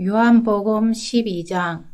요한복음 12장.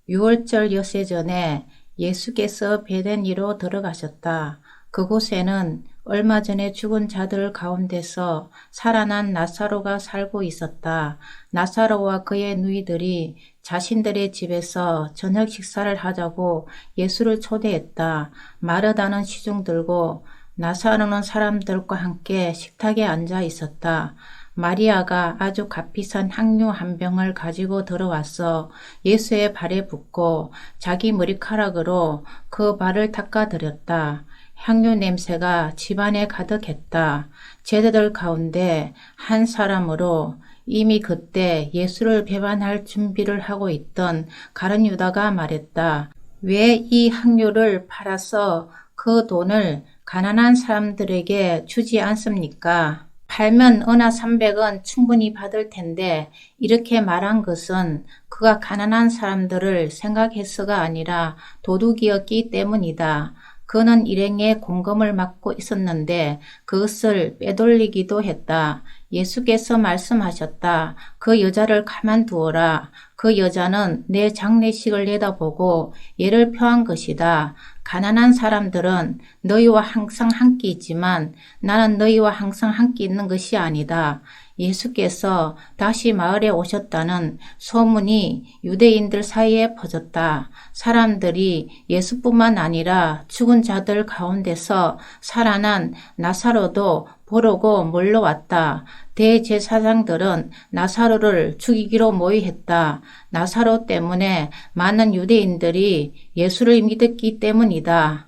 6월절 엿새 전에 예수께서 베데니로 들어가셨다. 그곳에는 얼마 전에 죽은 자들 가운데서 살아난 나사로가 살고 있었다. 나사로와 그의 누이들이 자신들의 집에서 저녁 식사를 하자고 예수를 초대했다. 마르다는 시중 들고 나사로는 사람들과 함께 식탁에 앉아 있었다. 마리아가 아주 값비싼 향유 한 병을 가지고 들어와서 예수의 발에 붓고 자기 머리카락으로 그 발을 닦아드렸다. 향유 냄새가 집안에 가득했다. 제자들 가운데 한 사람으로 이미 그때 예수를 배반할 준비를 하고 있던 가룟 유다가 말했다. 왜 이 향유를 팔아서 그 돈을 가난한 사람들에게 주지 않습니까? 팔면 은하 300은 충분히 받을 텐데 이렇게 말한 것은 그가 가난한 사람들을 생각해서가 아니라 도둑이었기 때문이다. 그는 일행의 공금을 맡고 있었는데 그것을 빼돌리기도 했다. 예수께서 말씀하셨다. 그 여자를 가만두어라. 그 여자는 내 장례식을 내다보고 예를 표한 것이다. 가난한 사람들은 너희와 항상 함께 있지만 나는 너희와 항상 함께 있는 것이 아니다. 예수께서 다시 마을에 오셨다는 소문이 유대인들 사이에 퍼졌다. 사람들이 예수뿐만 아니라 죽은 자들 가운데서 살아난 나사로도 보려고 몰려왔다. 대제사장들은 나사로를 죽이기로 모의했다. 나사로 때문에 많은 유대인들이 예수를 믿었기 때문이다.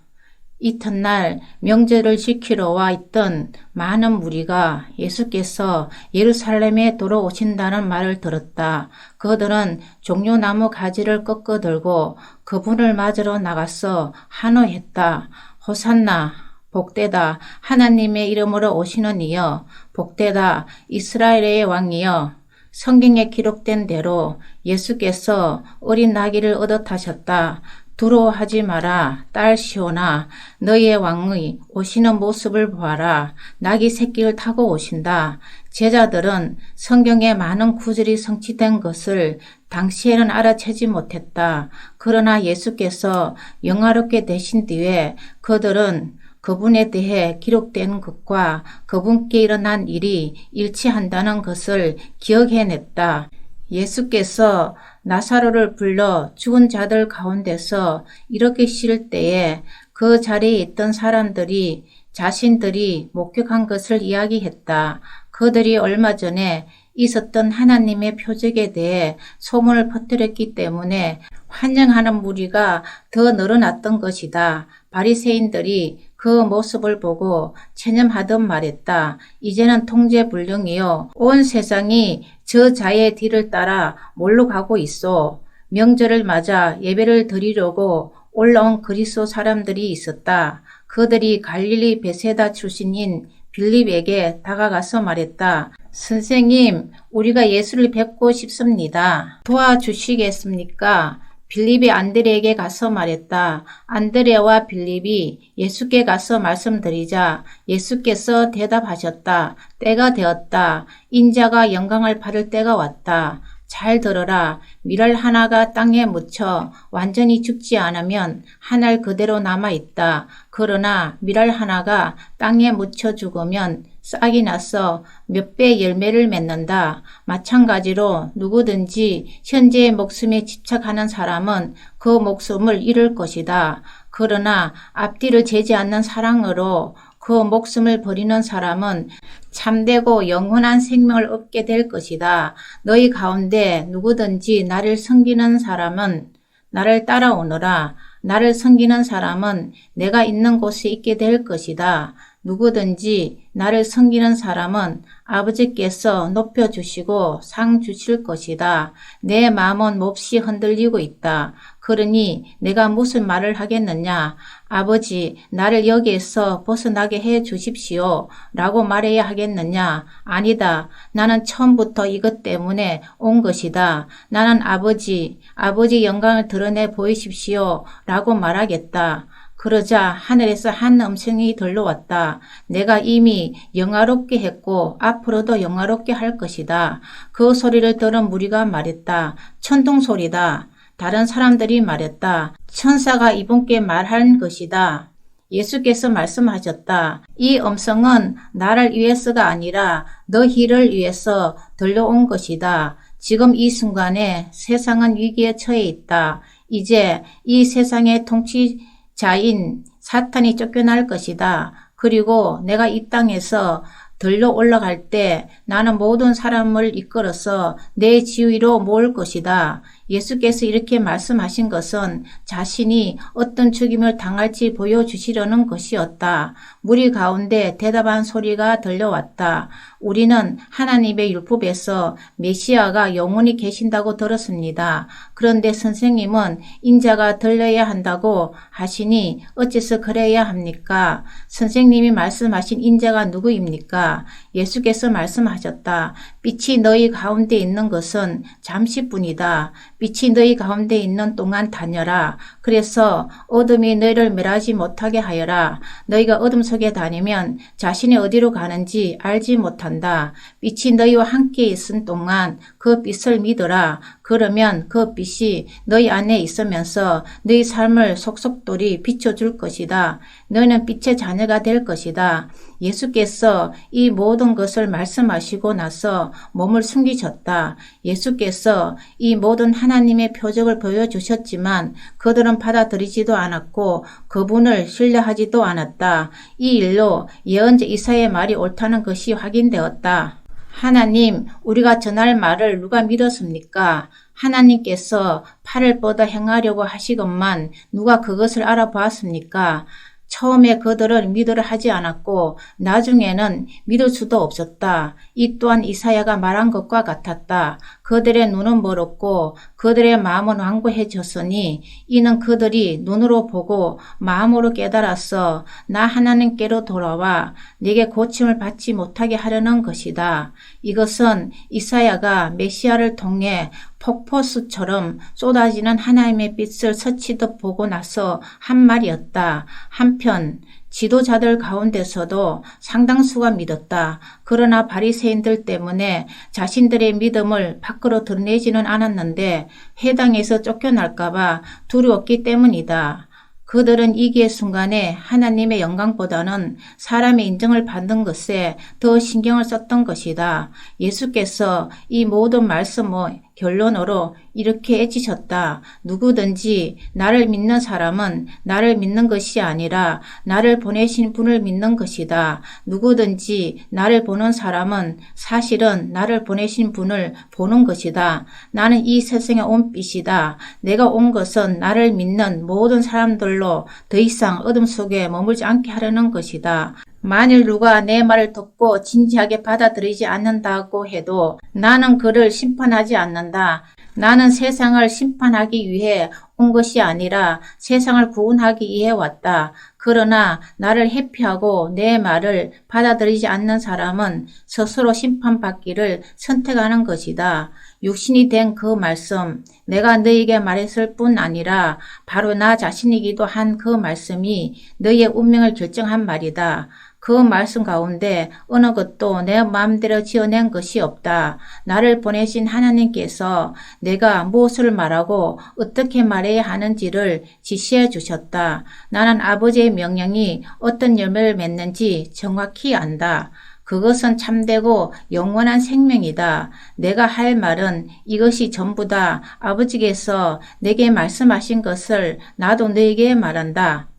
이튿날 명절을 지키러 와 있던 많은 무리가 예수께서 예루살렘에 돌아오신다는 말을 들었다. 그들은 종려나무 가지를 꺾어 들고 그분을 맞으러 나가서 환호했다. 호산나! 복되다. 하나님의 이름으로 오시는 이여. 복되다. 이스라엘의 왕이여. 성경에 기록된 대로 예수께서 어린 나귀를 얻어 타셨다. 두려워하지 마라. 딸 시온아. 너희의 왕의 오시는 모습을 보아라. 나귀 새끼를 타고 오신다. 제자들은 성경에 많은 구절이 성취된 것을 당시에는 알아채지 못했다. 그러나 예수께서 영화롭게 되신 뒤에 그들은 그분에 대해 기록된 것과 그분께 일어난 일이 일치한다는 것을 기억해냈다. 예수께서 나사로를 불러 죽은 자들 가운데서 일으키실 때에 그 자리에 있던 사람들이 자신들이 목격한 것을 이야기했다. 그들이 얼마 전에 있었던 하나님의 표적에 대해 소문을 퍼뜨렸기 때문에 환영하는 무리가 더 늘어났던 것이다. 바리새인들이 그 모습을 보고 체념하듯 말했다. 이제는 통제불능이요. 온 세상이 저 자의 뒤를 따라 몰로 가고 있어. 명절을 맞아 예배를 드리려고 올라온 그리스도 사람들이 있었다. 그들이 갈릴리 베세다 출신인 빌립에게 다가가서 말했다. 선생님, 우리가 예수를 뵙고 싶습니다. 도와주시겠습니까? 빌립이 안드레에게 가서 말했다. 안드레와 빌립이 예수께 가서 말씀드리자 예수께서 대답하셨다. 때가 되었다. 인자가 영광을 받을 때가 왔다. 잘 들어라. 밀알 하나가 땅에 묻혀 완전히 죽지 않으면 한 알 그대로 남아있다. 그러나 밀알 하나가 땅에 묻혀 죽으면 싹이 나서 몇 배 열매를 맺는다. 마찬가지로 누구든지 현재의 목숨에 집착하는 사람은 그 목숨을 잃을 것이다. 그러나 앞뒤를 재지 않는 사랑으로 그 목숨을 버리는 사람은 참되고 영원한 생명을 얻게 될 것이다. 너희 가운데 누구든지 나를 섬기는 사람은 나를 따라오너라. 나를 섬기는 사람은 내가 있는 곳에 있게 될 것이다. 누구든지 나를 섬기는 사람은 아버지께서 높여주시고 상 주실 것이다. 내 마음은 몹시 흔들리고 있다. 그러니 내가 무슨 말을 하겠느냐? 아버지, 나를 여기에서 벗어나게 해 주십시오. 라고 말해야 하겠느냐? 아니다. 나는 처음부터 이것 때문에 온 것이다. 나는 아버지 영광을 드러내 보이십시오. 라고 말하겠다. 그러자 하늘에서 한 음성이 들려왔다. 내가 이미 영화롭게 했고 앞으로도 영화롭게 할 것이다. 그 소리를 들은 무리가 말했다. 천둥 소리다. 다른 사람들이 말했다. 천사가 이분께 말한 것이다. 예수께서 말씀하셨다. 이 음성은 나를 위해서가 아니라 너희를 위해서 들려온 것이다. 지금 이 순간에 세상은 위기에 처해 있다. 이제 이 세상의 통치자인 사탄이 쫓겨날 것이다. 그리고 내가 이 땅에서 들러 올라갈 때 나는 모든 사람을 이끌어서 내 지위로 모을 것이다. 예수께서 이렇게 말씀하신 것은 자신이 어떤 죽임을 당할지 보여주시려는 것이었다. 무리 가운데 대답한 소리가 들려왔다. 우리는 하나님의 율법에서 메시아가 영원히 계신다고 들었습니다. 그런데 선생님은 인자가 들려야 한다고 하시니 어째서 그래야 합니까? 선생님이 말씀하신 인자가 누구입니까? 예수께서 말씀하셨다. 빛이 너희 가운데 있는 것은 잠시뿐이다. 빛이 너희 가운데 있는 동안 다녀라. 그래서 어둠이 너희를 멸하지 못하게 하여라. 너희가 어둠 속에 다니면 자신이 어디로 가는지 알지 못한다. 빛이 너희와 함께 있은 동안 그 빛을 믿어라. 그러면 그 빛이 너희 안에 있으면서 너희 삶을 속속들이 비춰줄 것이다. 너희는 빛의 자녀가 될 것이다. 예수께서 이 모든 것을 말씀하시고 나서 몸을 숨기셨다. 예수께서 이 모든 하나님의 표적을 보여주셨지만 그들은 받아들이지도 않았고 그분을 신뢰하지도 않았다. 이 일로 예언자 이사야의 말이 옳다는 것이 확인되었다. 하나님, 우리가 전할 말을 누가 믿었습니까? 하나님께서 팔을 뻗어 행하려고 하시건만 누가 그것을 알아보았습니까? 처음에 그들은 믿으려 하지 않았고 나중에는 믿을 수도 없었다. 이 또한 이사야가 말한 것과 같았다. 그들의 눈은 멀었고 그들의 마음은 완고해졌으니 이는 그들이 눈으로 보고 마음으로 깨달아서 나 하나님께로 돌아와 내게 고침을 받지 못하게 하려는 것이다. 이것은 이사야가 메시아를 통해 폭포수처럼 쏟아지는 하나님의 빛을 스치듯 보고 나서 한 말이었다. 한편 지도자들 가운데서도 상당수가 믿었다. 그러나 바리새인들 때문에 자신들의 믿음을 밖으로 드러내지는 않았는데 회당에서 쫓겨날까 봐 두려웠기 때문이다. 그들은 위기의 순간에 하나님의 영광보다는 사람의 인정을 받는 것에 더 신경을 썼던 것이다. 예수께서 이 모든 말씀의 결론으로 이렇게 해주셨다. 누구든지 나를 믿는 사람은 나를 믿는 것이 아니라 나를 보내신 분을 믿는 것이다. 누구든지 나를 보는 사람은 사실은 나를 보내신 분을 보는 것이다. 나는 이 세상에 온 빛이다. 내가 온 것은 나를 믿는 모든 사람들로 더 이상 어둠 속에 머물지 않게 하려는 것이다. 만일 누가 내 말을 듣고 진지하게 받아들이지 않는다고 해도 나는 그를 심판하지 않는다. 나는 세상을 심판하기 위해 온 것이 아니라 세상을 구원하기 위해 왔다. 그러나 나를 회피하고 내 말을 받아들이지 않는 사람은 스스로 심판받기를 선택하는 것이다. 육신이 된 그 말씀, 내가 너에게 말했을 뿐 아니라 바로 나 자신이기도 한 그 말씀이 너의 운명을 결정한 말이다. 그 말씀 가운데 어느 것도 내 마음대로 지어낸 것이 없다. 나를 보내신 하나님께서 내가 무엇을 말하고 어떻게 말해야 하는지를 지시해 주셨다. 나는 아버지의 명령이 어떤 열매를 맺는지 정확히 안다. 그것은 참되고 영원한 생명이다. 내가 할 말은 이것이 전부다. 아버지께서 내게 말씀하신 것을 나도 너에게 말한다.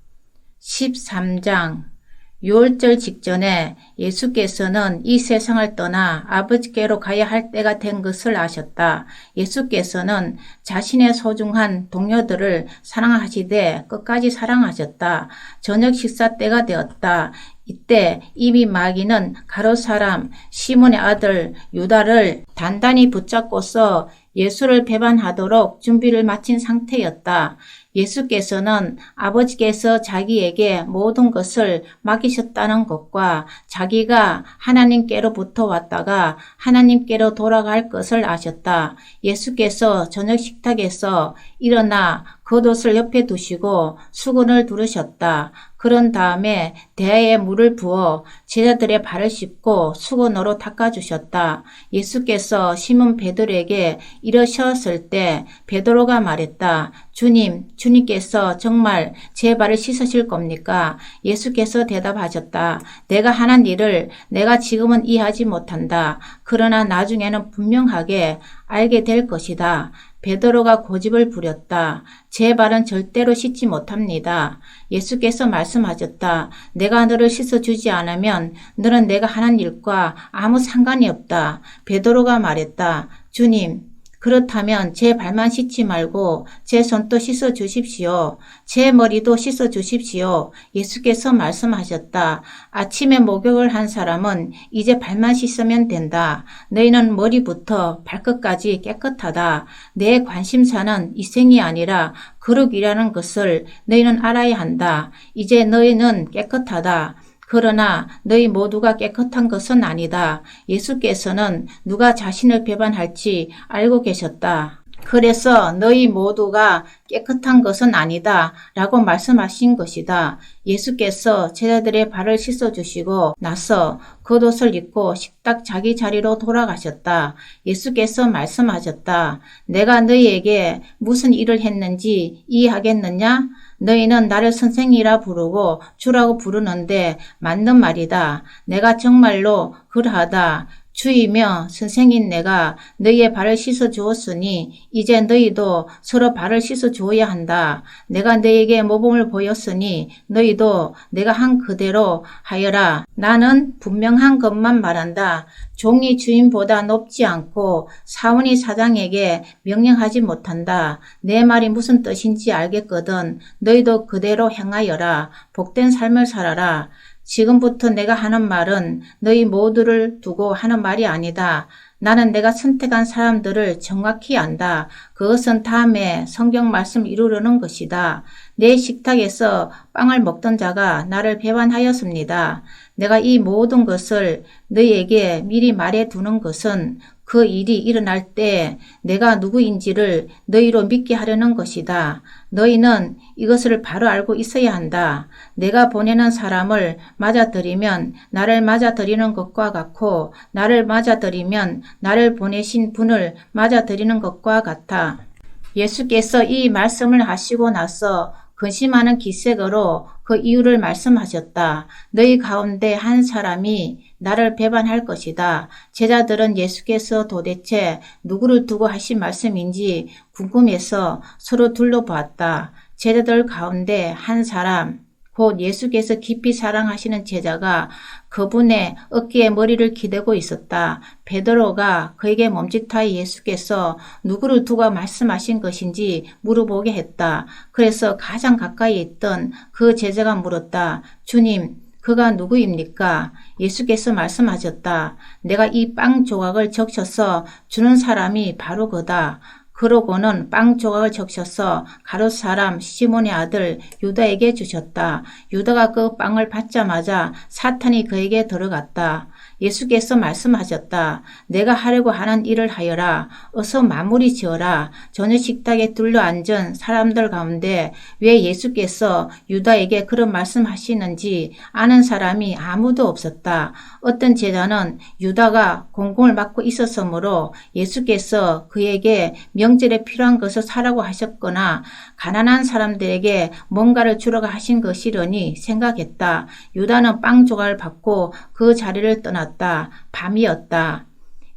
13장 유월절 직전에 예수께서는 이 세상을 떠나 아버지께로 가야 할 때가 된 것을 아셨다. 예수께서는 자신의 소중한 동료들을 사랑하시되 끝까지 사랑하셨다. 저녁 식사 때가 되었다. 이때 이미 마귀는 가롯 사람 시몬의 아들 유다를 단단히 붙잡고서 예수를 배반하도록 준비를 마친 상태였다. 예수께서는 아버지께서 자기에게 모든 것을 맡기셨다는 것과 자기가 하나님께로부터 왔다가 하나님께로 돌아갈 것을 아셨다. 예수께서 저녁 식탁에서 일어나 겉옷을 옆에 두시고 수건을 두르셨다. 그런 다음에 대야에 물을 부어 제자들의 발을 씻고 수건으로 닦아주셨다. 예수께서 시몬 베드로에게 이러셨을 때 베드로가 말했다. 주님, 주님께서 정말 제 발을 씻으실 겁니까? 예수께서 대답하셨다. 내가 하는 일을 내가 지금은 이해하지 못한다. 그러나 나중에는 분명하게 알게 될 것이다. 베드로가 고집을 부렸다. 제 발은 절대로 씻지 못합니다. 예수께서 말씀하셨다. 내가 너를 씻어주지 않으면 너는 내가 하는 일과 아무 상관이 없다. 베드로가 말했다. 주님, 그렇다면 제 발만 씻지 말고 제 손도 씻어 주십시오. 제 머리도 씻어 주십시오. 예수께서 말씀하셨다. 아침에 목욕을 한 사람은 이제 발만 씻으면 된다. 너희는 머리부터 발끝까지 깨끗하다. 내 관심사는 이생이 아니라 거룩이라는 것을 너희는 알아야 한다. 이제 너희는 깨끗하다. 그러나 너희 모두가 깨끗한 것은 아니다. 예수께서는 누가 자신을 배반할지 알고 계셨다. 그래서 너희 모두가 깨끗한 것은 아니다 라고 말씀하신 것이다. 예수께서 제자들의 발을 씻어주시고 나서 겉옷을 입고 식탁 자기 자리로 돌아가셨다. 예수께서 말씀하셨다. 내가 너희에게 무슨 일을 했는지 이해하겠느냐? 너희는 나를 선생이라 부르고 주라고 부르는데 맞는 말이다. 내가 정말로 그러하다. 주이며 선생인 내가 너희의 발을 씻어 주었으니 이제 너희도 서로 발을 씻어 주어야 한다. 내가 너희에게 모범을 보였으니 너희도 내가 한 그대로 하여라. 나는 분명한 것만 말한다. 종이 주인보다 높지 않고 사원이 사장에게 명령하지 못한다. 내 말이 무슨 뜻인지 알겠거든. 너희도 그대로 행하여라. 복된 삶을 살아라. 지금부터 내가 하는 말은 너희 모두를 두고 하는 말이 아니다. 나는 내가 선택한 사람들을 정확히 안다. 그것은 다음에 성경 말씀 이루려는 것이다. 내 식탁에서 빵을 먹던 자가 나를 배반하였습니다. 내가 이 모든 것을 너희에게 미리 말해 두는 것은 그 일이 일어날 때 내가 누구인지를 너희로 믿게 하려는 것이다. 너희는 이것을 바로 알고 있어야 한다. 내가 보내는 사람을 맞아들이면 나를 맞아들이는 것과 같고 나를 맞아들이면 나를 보내신 분을 맞아들이는 것과 같아. 예수께서 이 말씀을 하시고 나서 근심하는 기색으로 그 이유를 말씀하셨다. 너희 가운데 한 사람이 나를 배반할 것이다. 제자들은 예수께서 도대체 누구를 두고 하신 말씀인지 궁금해서 서로 둘러보았다. 제자들 가운데 한 사람, 곧 예수께서 깊이 사랑하시는 제자가 그분의 어깨에 머리를 기대고 있었다. 베드로가 그에게 멈칫하여 예수께서 누구를 두고 말씀하신 것인지 물어보게 했다. 그래서 가장 가까이 있던 그 제자가 물었다. 주님, 그가 누구입니까? 예수께서 말씀하셨다. 내가 이 빵 조각을 적셔서 주는 사람이 바로 그다. 그러고는 빵 조각을 적셔서 가룟 사람 시몬의 아들 유다에게 주셨다. 유다가 그 빵을 받자마자 사탄이 그에게 들어갔다. 예수께서 말씀하셨다. 내가 하려고 하는 일을 하여라. 어서 마무리 지어라. 저녁 식탁에 둘러앉은 사람들 가운데 왜 예수께서 유다에게 그런 말씀하시는지 아는 사람이 아무도 없었다. 어떤 제자는 유다가 공공을 맡고 있었으므로 예수께서 그에게 명절에 필요한 것을 사라고 하셨거나 가난한 사람들에게 뭔가를 주라고 하신 것이려니 생각했다. 유다는 빵 조각을 받고 그 자리를 떠났다. 밤이었다.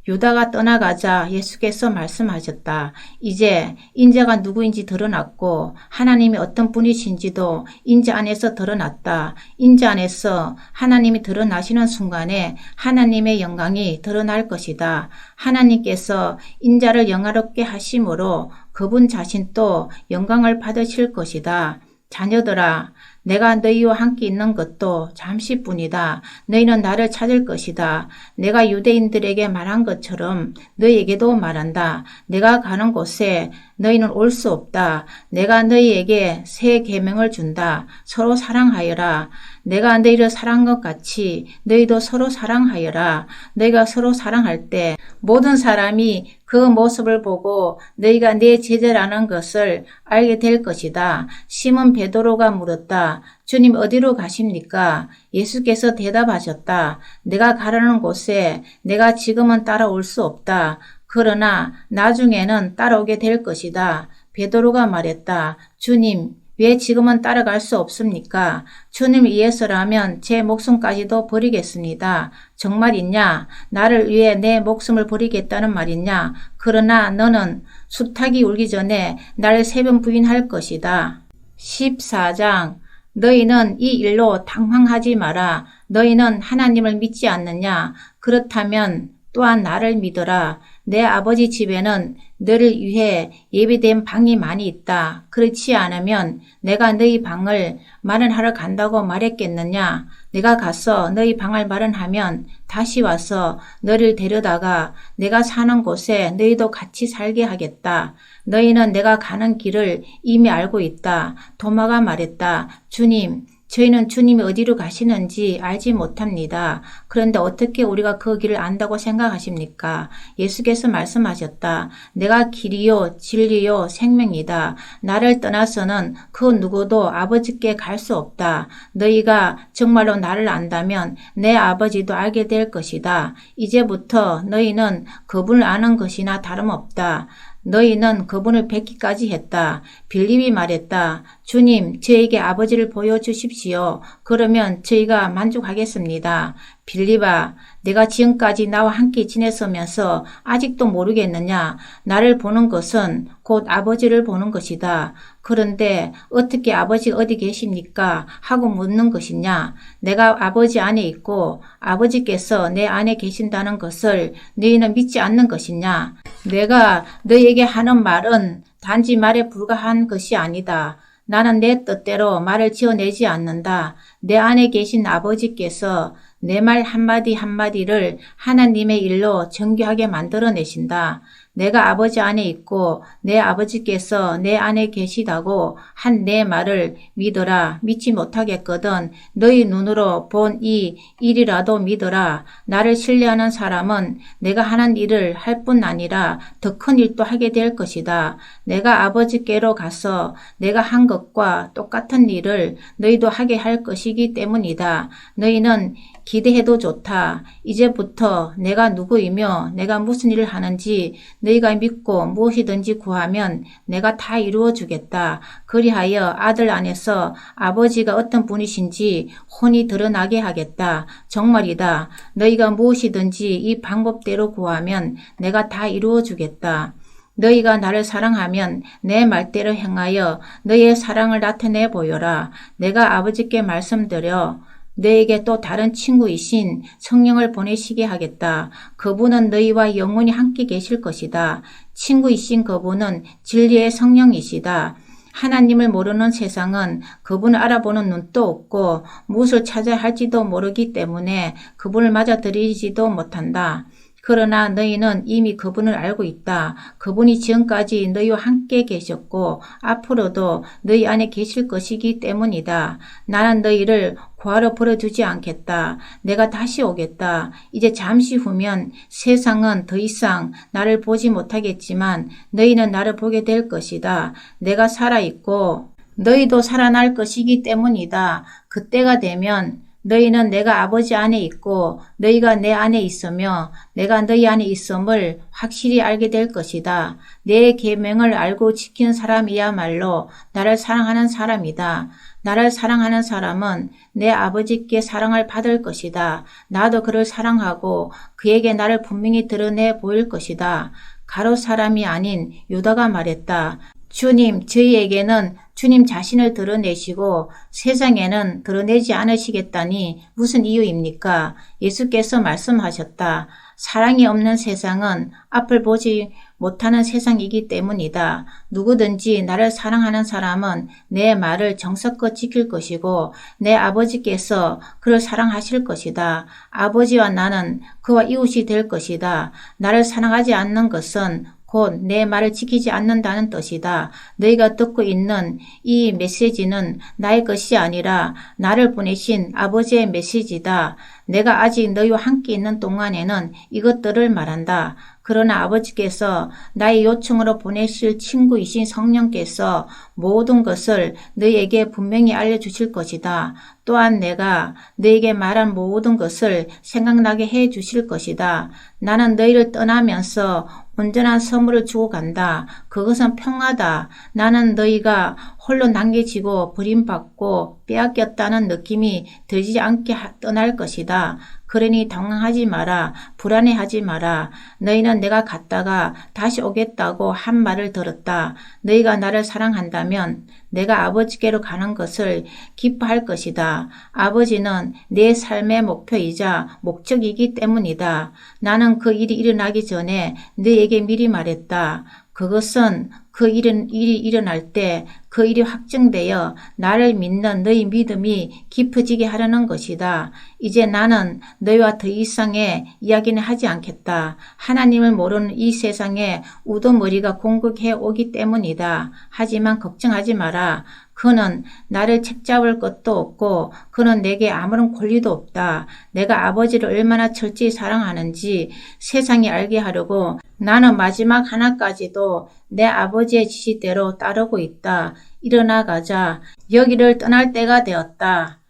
유다가 떠나가자 예수께서 말씀하셨다. 이제 인자가 누구인지 드러났고 하나님이 어떤 분이신지도 인자 안에서 드러났다. 인자 안에서 하나님이 드러나시는 순간에 하나님의 영광이 드러날 것이다. 하나님께서 인자를 영화롭게 하심으로 그분 자신도 영광을 받으실 것이다. 자녀들아, 내가 너희와 함께 있는 것도 잠시뿐이다. 너희는 나를 찾을 것이다. 내가 유대인들에게 말한 것처럼 너희에게도 말한다. 내가 가는 곳에 너희는 올 수 없다. 내가 너희에게 새 계명을 준다. 서로 사랑하여라. 내가 너희를 사랑한 것 같이 너희도 서로 사랑하여라. 너희가 서로 사랑할 때 모든 사람이 그 모습을 보고 너희가 내 제자라는 것을 알게 될 것이다. 시몬 베드로가 물었다. 주님 어디로 가십니까? 예수께서 대답하셨다. 내가 가라는 곳에 내가 지금은 따라올 수 없다. 그러나 나중에는 따라오게 될 것이다. 베드로가 말했다. 주님, 왜 지금은 따라갈 수 없습니까? 주님을 위해서라면 제 목숨까지도 버리겠습니다. 정말이냐? 나를 위해 내 목숨을 버리겠다는 말이냐? 그러나 너는 수탉이 울기 전에 나를 3번 부인할 것이다. 14장 너희는 이 일로 당황하지 마라. 너희는 하나님을 믿지 않느냐? 그렇다면 또한 나를 믿어라. 내 아버지 집에는 너를 위해 예비된 방이 많이 있다. 그렇지 않으면 내가 너희 방을 마련하러 간다고 말했겠느냐? 내가 가서 너희 방을 마련하면 다시 와서 너를 데려다가 내가 사는 곳에 너희도 같이 살게 하겠다. 너희는 내가 가는 길을 이미 알고 있다. 도마가 말했다. 주님, 저희는 주님이 어디로 가시는지 알지 못합니다. 그런데 어떻게 우리가 그 길을 안다고 생각하십니까? 예수께서 말씀하셨다. 내가 길이요 진리요 생명이다. 나를 떠나서는 그 누구도 아버지께 갈 수 없다. 너희가 정말로 나를 안다면 내 아버지도 알게 될 것이다. 이제부터 너희는 그분을 아는 것이나 다름없다. 너희는 그분을 뵙기까지 했다. 빌립이 말했다. 주님, 저에게 아버지를 보여주십시오. 그러면 저희가 만족하겠습니다. 빌립아, 내가 지금까지 나와 함께 지냈으면서 아직도 모르겠느냐? 나를 보는 것은 곧 아버지를 보는 것이다. 그런데 어떻게 아버지가 어디 계십니까? 하고 묻는 것이냐? 내가 아버지 안에 있고 아버지께서 내 안에 계신다는 것을 너희는 믿지 않는 것이냐? 내가 너희에게 하는 말은 단지 말에 불과한 것이 아니다. 나는 내 뜻대로 말을 지어내지 않는다. 내 안에 계신 아버지께서 내 말 한마디 한마디를 하나님의 일로 정교하게 만들어내신다. 내가 아버지 안에 있고 내 아버지께서 내 안에 계시다고 한 내 말을 믿어라. 믿지 못하겠거든 너희 눈으로 본 이 일이라도 믿어라. 나를 신뢰하는 사람은 내가 하는 일을 할 뿐 아니라 더 큰 일도 하게 될 것이다. 내가 아버지께로 가서 내가 한 것과 똑같은 일을 너희도 하게 할 것이기 때문이다. 너희는 기대해도 좋다. 이제부터 내가 누구이며 내가 무슨 일을 하는지 너희가 믿고 무엇이든지 구하면 내가 다 이루어 주겠다. 그리하여 아들 안에서 아버지가 어떤 분이신지 혼이 드러나게 하겠다. 정말이다. 너희가 무엇이든지 이 방법대로 구하면 내가 다 이루어 주겠다. 너희가 나를 사랑하면 내 말대로 행하여 너희의 사랑을 나타내 보여라. 내가 아버지께 말씀드려 너에게 또 다른 친구이신 성령을 보내시게 하겠다. 그분은 너희와 영원히 함께 계실 것이다. 친구이신 그분은 진리의 성령이시다. 하나님을 모르는 세상은 그분을 알아보는 눈도 없고 무엇을 찾아야 할지도 모르기 때문에 그분을 맞아들이지도 못한다. 그러나 너희는 이미 그분을 알고 있다. 그분이 지금까지 너희와 함께 계셨고 앞으로도 너희 안에 계실 것이기 때문이다. 나는 너희를 고아로 버려두지 않겠다. 내가 다시 오겠다. 이제 잠시 후면 세상은 더 이상 나를 보지 못하겠지만 너희는 나를 보게 될 것이다. 내가 살아있고 너희도 살아날 것이기 때문이다. 그때가 되면 너희는 내가 아버지 안에 있고 너희가 내 안에 있으며 내가 너희 안에 있음을 확실히 알게 될 것이다. 내 계명을 알고 지키는 사람이야말로 나를 사랑하는 사람이다. 나를 사랑하는 사람은 내 아버지께 사랑을 받을 것이다. 나도 그를 사랑하고 그에게 나를 분명히 드러내 보일 것이다. 가롯 사람이 아닌 유다가 말했다. 주님, 저희에게는 주님 자신을 드러내시고 세상에는 드러내지 않으시겠다니 무슨 이유입니까? 예수께서 말씀하셨다. 사랑이 없는 세상은 앞을 보지 못하는 세상이기 때문이다. 누구든지 나를 사랑하는 사람은 내 말을 정성껏 지킬 것이고 내 아버지께서 그를 사랑하실 것이다. 아버지와 나는 그와 이웃이 될 것이다. 나를 사랑하지 않는 것은 곧 내 말을 지키지 않는다는 뜻이다. 너희가 듣고 있는 이 메시지는 나의 것이 아니라 나를 보내신 아버지의 메시지다. 내가 아직 너희와 함께 있는 동안에는 이것들을 말한다. 그러나 아버지께서 나의 요청으로 보내실 친구이신 성령께서 모든 것을 너희에게 분명히 알려주실 것이다. 또한 내가 너희에게 말한 모든 것을 생각나게 해 주실 것이다. 나는 너희를 떠나면서 온전한 선물을 주고 간다. 그것은 평화다. 나는 너희가 홀로 남겨지고 버림받고 빼앗겼다는 느낌이 들지 않게 떠날 것이다. 그러니 당황하지 마라. 불안해하지 마라. 너희는 내가 갔다가 다시 오겠다고 한 말을 들었다. 너희가 나를 사랑한다면 내가 아버지께로 가는 것을 기뻐할 것이다. 아버지는 내 삶의 목표이자 목적이기 때문이다. 나는 그 일이 일어나기 전에 너희에게 미리 말했다. 그것은 그 일이 일어날 때 그 일이 확정되어 나를 믿는 너희 믿음이 깊어지게 하려는 것이다. 이제 나는 너희와 더 이상의 이야기는 하지 않겠다. 하나님을 모르는 이 세상에 우두머리가 공격해 오기 때문이다. 하지만 걱정하지 마라. 그는 나를 책잡을 것도 없고 그는 내게 아무런 권리도 없다. 내가 아버지를 얼마나 철저히 사랑하는지 세상이 알게 하려고 나는 마지막 하나까지도 내 아버지의 지시대로 따르고 있다. 일어나 가자. 여기를 떠날 때가 되었다.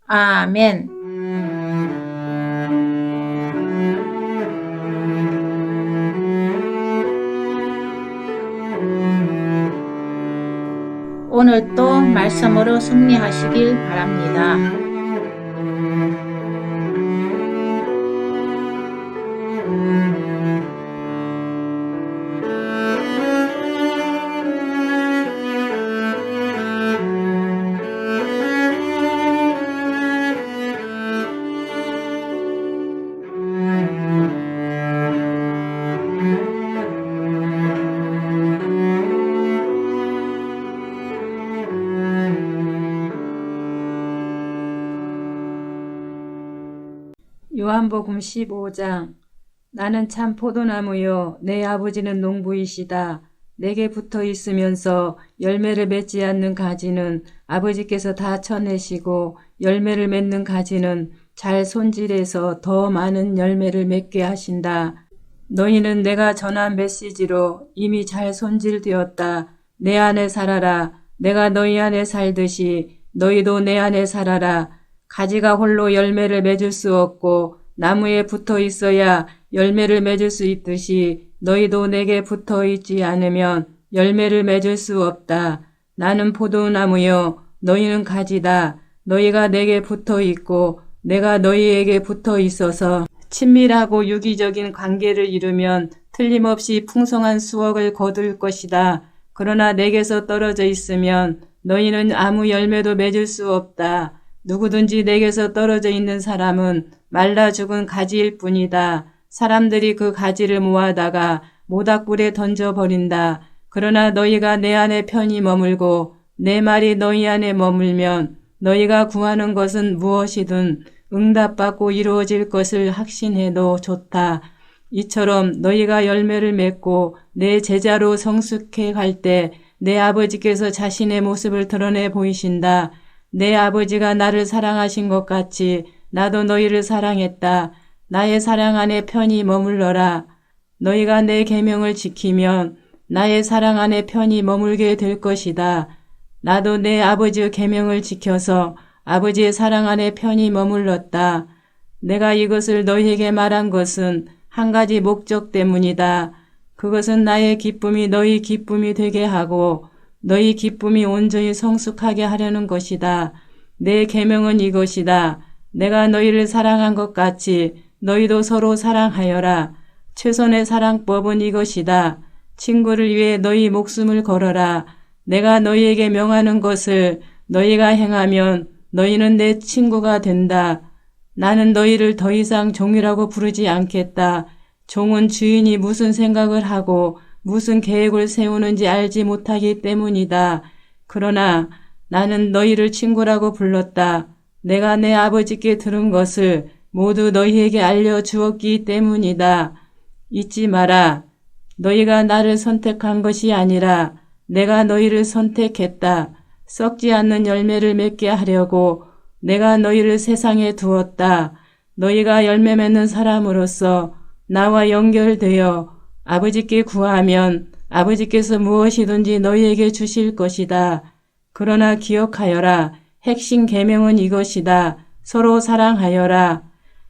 아멘. 오늘도 말씀으로 승리하시길 바랍니다. 요한복음 15장. 나는 참 포도나무요 내 아버지는 농부이시다. 내게 붙어 있으면서 열매를 맺지 않는 가지는 아버지께서 다 쳐내시고 열매를 맺는 가지는 잘 손질해서 더 많은 열매를 맺게 하신다. 너희는 내가 전한 메시지로 이미 잘 손질되었다. 내 안에 살아라. 내가 너희 안에 살듯이 너희도 내 안에 살아라. 가지가 홀로 열매를 맺을 수 없고 나무에 붙어 있어야 열매를 맺을 수 있듯이 너희도 내게 붙어 있지 않으면 열매를 맺을 수 없다. 나는 포도나무요 너희는 가지다. 너희가 내게 붙어 있고 내가 너희에게 붙어 있어서 친밀하고 유기적인 관계를 이루면 틀림없이 풍성한 수확을 거둘 것이다. 그러나 내게서 떨어져 있으면 너희는 아무 열매도 맺을 수 없다. 누구든지 내게서 떨어져 있는 사람은 말라 죽은 가지일 뿐이다. 사람들이 그 가지를 모아다가 모닥불에 던져버린다. 그러나 너희가 내 안에 편히 머물고 내 말이 너희 안에 머물면 너희가 구하는 것은 무엇이든 응답받고 이루어질 것을 확신해도 좋다. 이처럼 너희가 열매를 맺고 내 제자로 성숙해 갈 때 내 아버지께서 자신의 모습을 드러내 보이신다. 내 아버지가 나를 사랑하신 것 같이 나도 너희를 사랑했다. 나의 사랑 안에 편히 머물러라. 너희가 내 계명을 지키면 나의 사랑 안에 편히 머물게 될 것이다. 나도 내 아버지의 계명을 지켜서 아버지의 사랑 안에 편히 머물렀다. 내가 이것을 너희에게 말한 것은 한 가지 목적 때문이다. 그것은 나의 기쁨이 너희 기쁨이 되게 하고 너희 기쁨이 온전히 성숙하게 하려는 것이다. 내 계명은 이것이다. 내가 너희를 사랑한 것 같이 너희도 서로 사랑하여라. 최선의 사랑법은 이것이다. 친구를 위해 너희 목숨을 걸어라. 내가 너희에게 명하는 것을 너희가 행하면 너희는 내 친구가 된다. 나는 너희를 더 이상 종이라고 부르지 않겠다. 종은 주인이 무슨 생각을 하고 무슨 계획을 세우는지 알지 못하기 때문이다. 그러나 나는 너희를 친구라고 불렀다. 내가 내 아버지께 들은 것을 모두 너희에게 알려주었기 때문이다. 잊지 마라. 너희가 나를 선택한 것이 아니라 내가 너희를 선택했다. 썩지 않는 열매를 맺게 하려고 내가 너희를 세상에 두었다. 너희가 열매 맺는 사람으로서 나와 연결되어 아버지께 구하면 아버지께서 무엇이든지 너희에게 주실 것이다. 그러나 기억하여라. 핵심 계명은 이것이다. 서로 사랑하여라.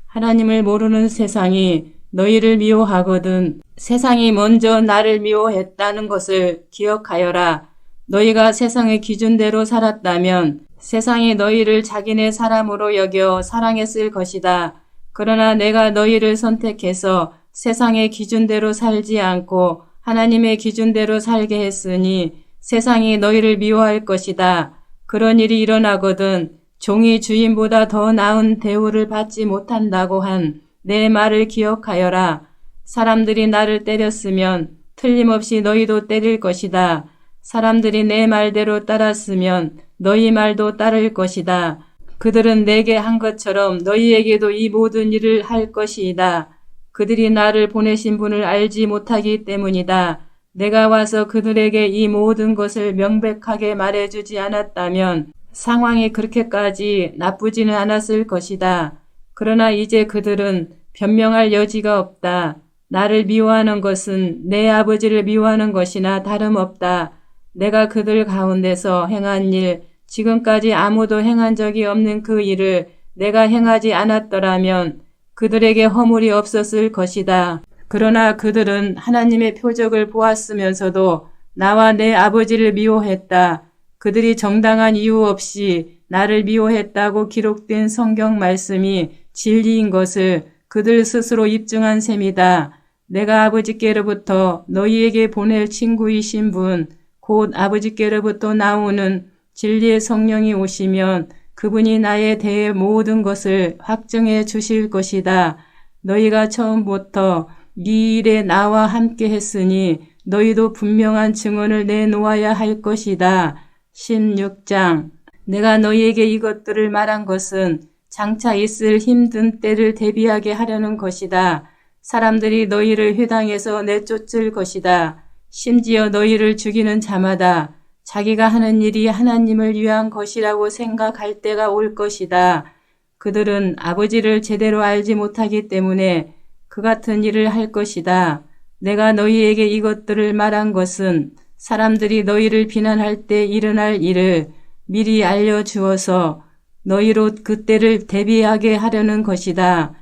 하나님을 모르는 세상이 너희를 미워하거든 세상이 먼저 나를 미워했다는 것을 기억하여라. 너희가 세상의 기준대로 살았다면 세상이 너희를 자기네 사람으로 여겨 사랑했을 것이다. 그러나 내가 너희를 선택해서 세상의 기준대로 살지 않고 하나님의 기준대로 살게 했으니 세상이 너희를 미워할 것이다. 그런 일이 일어나거든 종이 주인보다 더 나은 대우를 받지 못한다고 한 내 말을 기억하여라. 사람들이 나를 때렸으면 틀림없이 너희도 때릴 것이다. 사람들이 내 말대로 따랐으면 너희 말도 따를 것이다. 그들은 내게 한 것처럼 너희에게도 이 모든 일을 할 것이다. 그들이 나를 보내신 분을 알지 못하기 때문이다. 내가 와서 그들에게 이 모든 것을 명백하게 말해주지 않았다면 상황이 그렇게까지 나쁘지는 않았을 것이다. 그러나 이제 그들은 변명할 여지가 없다. 나를 미워하는 것은 내 아버지를 미워하는 것이나 다름없다. 내가 그들 가운데서 행한 일, 지금까지 아무도 행한 적이 없는 그 일을 내가 행하지 않았더라면 그들에게 허물이 없었을 것이다. 그러나 그들은 하나님의 표적을 보았으면서도 나와 내 아버지를 미워했다. 그들이 정당한 이유 없이 나를 미워했다고 기록된 성경 말씀이 진리인 것을 그들 스스로 입증한 셈이다. 내가 아버지께로부터 너희에게 보낼 친구이신 분, 곧 아버지께로부터 나오는 진리의 성령이 오시면 그분이 나에 대해 모든 것을 확증해 주실 것이다. 너희가 처음부터 이 일에 나와 함께 했으니 너희도 분명한 증언을 내놓아야 할 것이다. 16장 내가 너희에게 이것들을 말한 것은 장차 있을 힘든 때를 대비하게 하려는 것이다. 사람들이 너희를 회당에서 내쫓을 것이다. 심지어 너희를 죽이는 자마다 자기가 하는 일이 하나님을 위한 것이라고 생각할 때가 올 것이다. 그들은 아버지를 제대로 알지 못하기 때문에 그 같은 일을 할 것이다. 내가 너희에게 이것들을 말한 것은 사람들이 너희를 비난할 때 일어날 일을 미리 알려주어서 너희로 그때를 대비하게 하려는 것이다.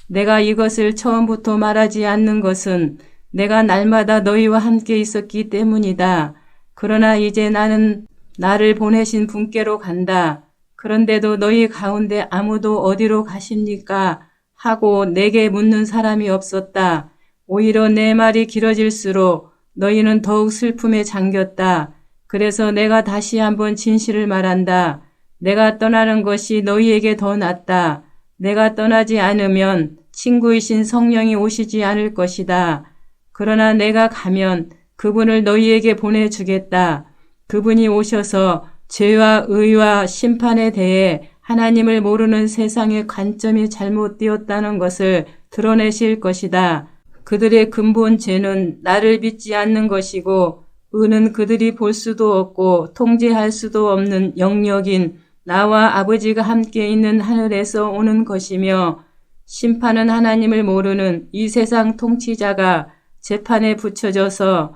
내가 이것을 처음부터 말하지 않는 것은 내가 날마다 너희와 함께 있었기 때문이다. 그러나 이제 나는 나를 보내신 분께로 간다. 그런데도 너희 가운데 아무도 어디로 가십니까? 하고 내게 묻는 사람이 없었다. 오히려 내 말이 길어질수록 너희는 더욱 슬픔에 잠겼다. 그래서 내가 다시 한번 진실을 말한다. 내가 떠나는 것이 너희에게 더 낫다. 내가 떠나지 않으면 친구이신 성령이 오시지 않을 것이다. 그러나 내가 가면 그분을 너희에게 보내주겠다. 그분이 오셔서 죄와 의와 심판에 대해 하나님을 모르는 세상의 관점이 잘못되었다는 것을 드러내실 것이다. 그들의 근본 죄는 나를 믿지 않는 것이고 의는 그들이 볼 수도 없고 통제할 수도 없는 영역인 나와 아버지가 함께 있는 하늘에서 오는 것이며 심판은 하나님을 모르는 이 세상 통치자가 재판에 붙여져서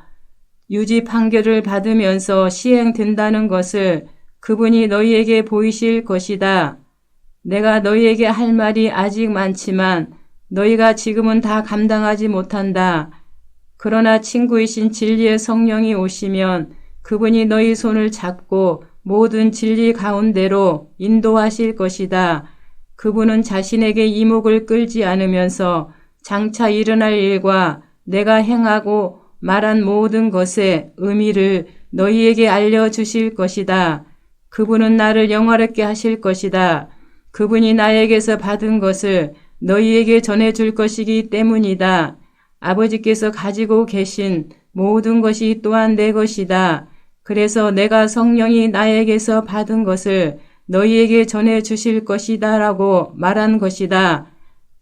유지 판결을 받으면서 시행된다는 것을 그분이 너희에게 보이실 것이다. 내가 너희에게 할 말이 아직 많지만 너희가 지금은 다 감당하지 못한다. 그러나 친구이신 진리의 성령이 오시면 그분이 너희 손을 잡고 모든 진리 가운데로 인도하실 것이다. 그분은 자신에게 이목을 끌지 않으면서 장차 일어날 일과 내가 행하고 말한 모든 것의 의미를 너희에게 알려주실 것이다. 그분은 나를 영화롭게 하실 것이다. 그분이 나에게서 받은 것을 너희에게 전해줄 것이기 때문이다. 아버지께서 가지고 계신 모든 것이 또한 내 것이다. 그래서 내가 성령이 나에게서 받은 것을 너희에게 전해 주실 것이다 라고 말한 것이다.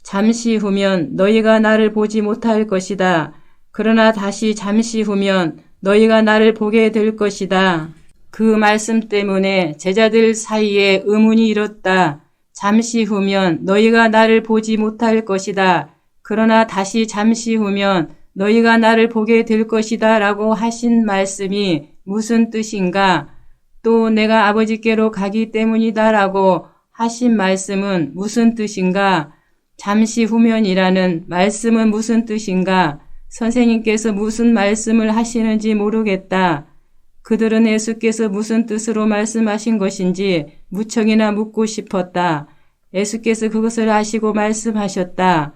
잠시 후면 너희가 나를 보지 못할 것이다. 그러나 다시 잠시 후면 너희가 나를 보게 될 것이다. 그 말씀 때문에 제자들 사이에 의문이 일었다. 잠시 후면 너희가 나를 보지 못할 것이다. 그러나 다시 잠시 후면 너희가 나를 보게 될 것이다 라고 하신 말씀이 무슨 뜻인가? 또 내가 아버지께로 가기 때문이다 라고 하신 말씀은 무슨 뜻인가? 잠시 후면이라는 말씀은 무슨 뜻인가? 선생님께서 무슨 말씀을 하시는지 모르겠다. 그들은 예수께서 무슨 뜻으로 말씀하신 것인지 무척이나 묻고 싶었다. 예수께서 그것을 아시고 말씀하셨다.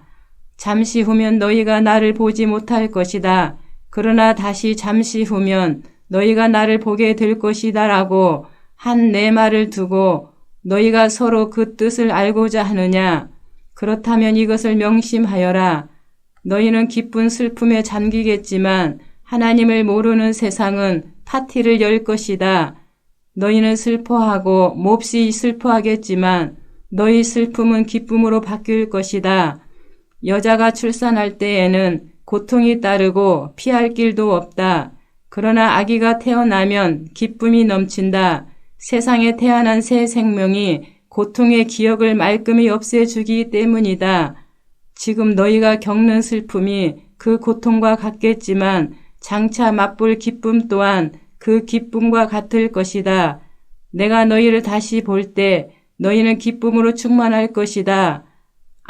잠시 후면 너희가 나를 보지 못할 것이다. 그러나 다시 잠시 후면 너희가 나를 보게 될 것이다 라고 한 내 말을 두고 너희가 서로 그 뜻을 알고자 하느냐? 그렇다면 이것을 명심하여라. 너희는 기쁜 슬픔에 잠기겠지만 하나님을 모르는 세상은 파티를 열 것이다. 너희는 슬퍼하고 몹시 슬퍼하겠지만 너희 슬픔은 기쁨으로 바뀔 것이다. 여자가 출산할 때에는 고통이 따르고 피할 길도 없다. 그러나 아기가 태어나면 기쁨이 넘친다. 세상에 태어난 새 생명이 고통의 기억을 말끔히 없애주기 때문이다. 지금 너희가 겪는 슬픔이 그 고통과 같겠지만 장차 맛볼 기쁨 또한 그 기쁨과 같을 것이다. 내가 너희를 다시 볼 때 너희는 기쁨으로 충만할 것이다.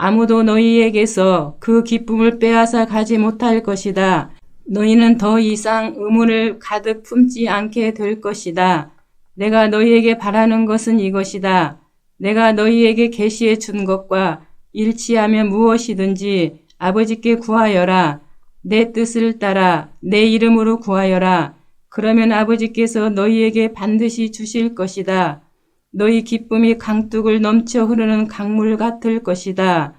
아무도 너희에게서 그 기쁨을 빼앗아 가지 못할 것이다. 너희는 더 이상 의문을 가득 품지 않게 될 것이다. 내가 너희에게 바라는 것은 이것이다. 내가 너희에게 계시해 준 것과 일치하면 무엇이든지 아버지께 구하여라. 내 뜻을 따라 내 이름으로 구하여라. 그러면 아버지께서 너희에게 반드시 주실 것이다. 너희 기쁨이 강둑을 넘쳐 흐르는 강물 같을 것이다.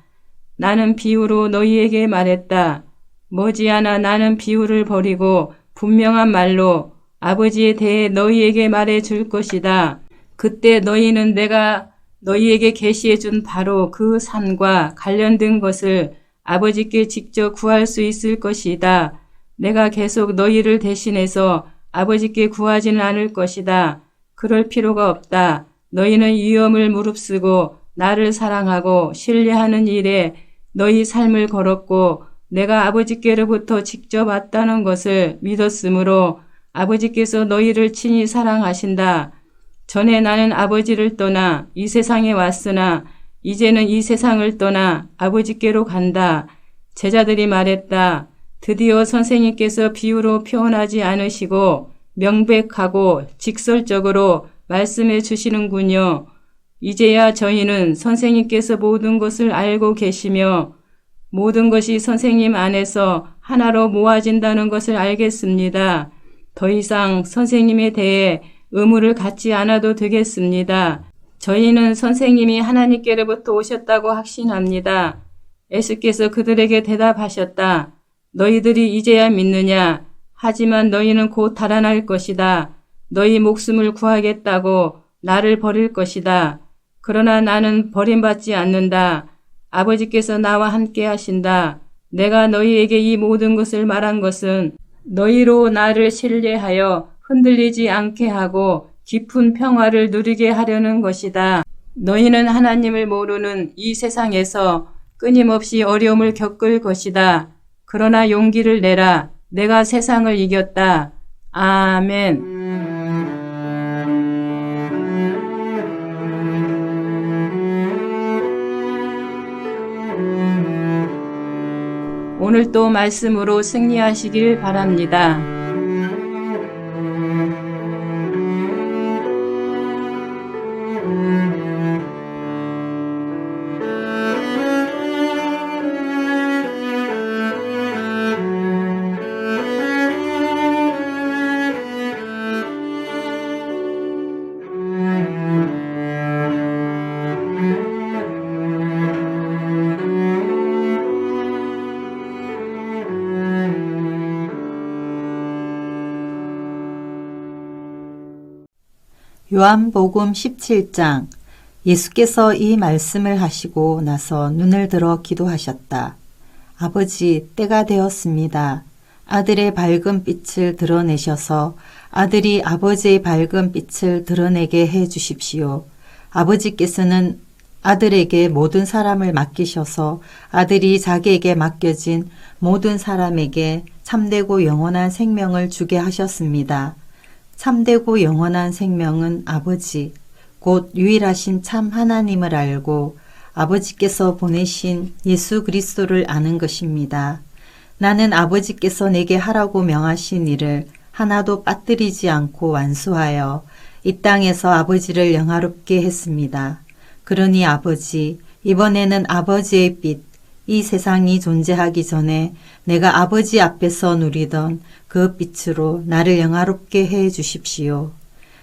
나는 비유로 너희에게 말했다. 머지않아 나는 비유를 버리고 분명한 말로 아버지에 대해 너희에게 말해 줄 것이다. 그때 너희는 내가 너희에게 계시해 준 바로 그 산과 관련된 것을 아버지께 직접 구할 수 있을 것이다. 내가 계속 너희를 대신해서 아버지께 구하지는 않을 것이다. 그럴 필요가 없다. 너희는 위험을 무릅쓰고 나를 사랑하고 신뢰하는 일에 너희 삶을 걸었고 내가 아버지께로부터 직접 왔다는 것을 믿었으므로 아버지께서 너희를 친히 사랑하신다. 전에 나는 아버지를 떠나 이 세상에 왔으나 이제는 이 세상을 떠나 아버지께로 간다. 제자들이 말했다. 드디어 선생님께서 비유로 표현하지 않으시고 명백하고 직설적으로 말씀해 주시는군요. 이제야 저희는 선생님께서 모든 것을 알고 계시며 모든 것이 선생님 안에서 하나로 모아진다는 것을 알겠습니다. 더 이상 선생님에 대해 의무를 갖지 않아도 되겠습니다. 저희는 선생님이 하나님께로부터 오셨다고 확신합니다. 예수께서 그들에게 대답하셨다. 너희들이 이제야 믿느냐? 하지만 너희는 곧 달아날 것이다. 너희 목숨을 구하겠다고 나를 버릴 것이다. 그러나 나는 버림받지 않는다. 아버지께서 나와 함께 하신다. 내가 너희에게 이 모든 것을 말한 것은 너희로 나를 신뢰하여 흔들리지 않게 하고 깊은 평화를 누리게 하려는 것이다. 너희는 하나님을 모르는 이 세상에서 끊임없이 어려움을 겪을 것이다. 그러나 용기를 내라. 내가 세상을 이겼다. 아멘. 오늘도 말씀으로 승리하시길 바랍니다. 요한복음 17장. 예수께서 이 말씀을 하시고 나서 눈을 들어 기도하셨다. 아버지, 때가 되었습니다. 아들의 밝은 빛을 드러내셔서 아들이 아버지의 밝은 빛을 드러내게 해 주십시오. 아버지께서는 아들에게 모든 사람을 맡기셔서 아들이 자기에게 맡겨진 모든 사람에게 참되고 영원한 생명을 주게 하셨습니다. 참되고 영원한 생명은 아버지, 곧 유일하신 참 하나님을 알고 아버지께서 보내신 예수 그리스도를 아는 것입니다. 나는 아버지께서 내게 하라고 명하신 일을 하나도 빠뜨리지 않고 완수하여 이 땅에서 아버지를 영화롭게 했습니다. 그러니 아버지, 이번에는 아버지의 빛, 이 세상이 존재하기 전에 내가 아버지 앞에서 누리던 그 빛으로 나를 영화롭게 해 주십시오.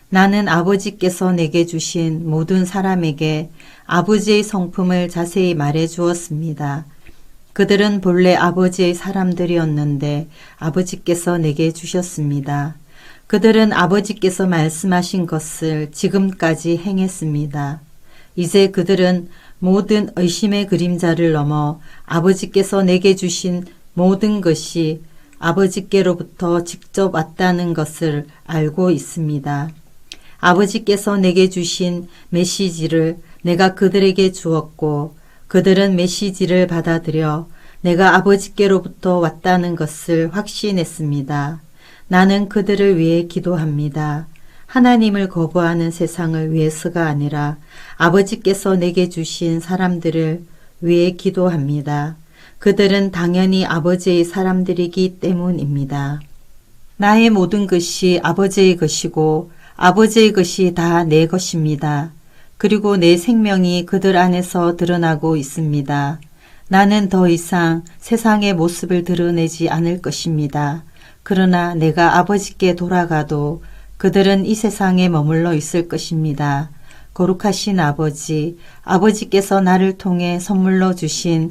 나는 아버지께서 내게 주신 모든 사람에게 아버지의 성품을 자세히 말해 주었습니다. 그들은 본래 아버지의 사람들이었는데 아버지께서 내게 주셨습니다. 그들은 아버지께서 말씀하신 것을 지금까지 행했습니다. 이제 그들은 모든 의심의 그림자를 넘어 아버지께서 내게 주신 모든 것이 아버지께로부터 직접 왔다는 것을 알고 있습니다. 아버지께서 내게 주신 메시지를 내가 그들에게 주었고 그들은 메시지를 받아들여 내가 아버지께로부터 왔다는 것을 확신했습니다. 나는 그들을 위해 기도합니다. 하나님을 거부하는 세상을 위해서가 아니라 아버지께서 내게 주신 사람들을 위해 기도합니다. 그들은 당연히 아버지의 사람들이기 때문입니다. 나의 모든 것이 아버지의 것이고 아버지의 것이 다 내 것입니다. 그리고 내 생명이 그들 안에서 드러나고 있습니다. 나는 더 이상 세상의 모습을 드러내지 않을 것입니다. 그러나 내가 아버지께 돌아가도 그들은 이 세상에 머물러 있을 것입니다. 거룩하신 아버지, 아버지께서 나를 통해 선물로 주신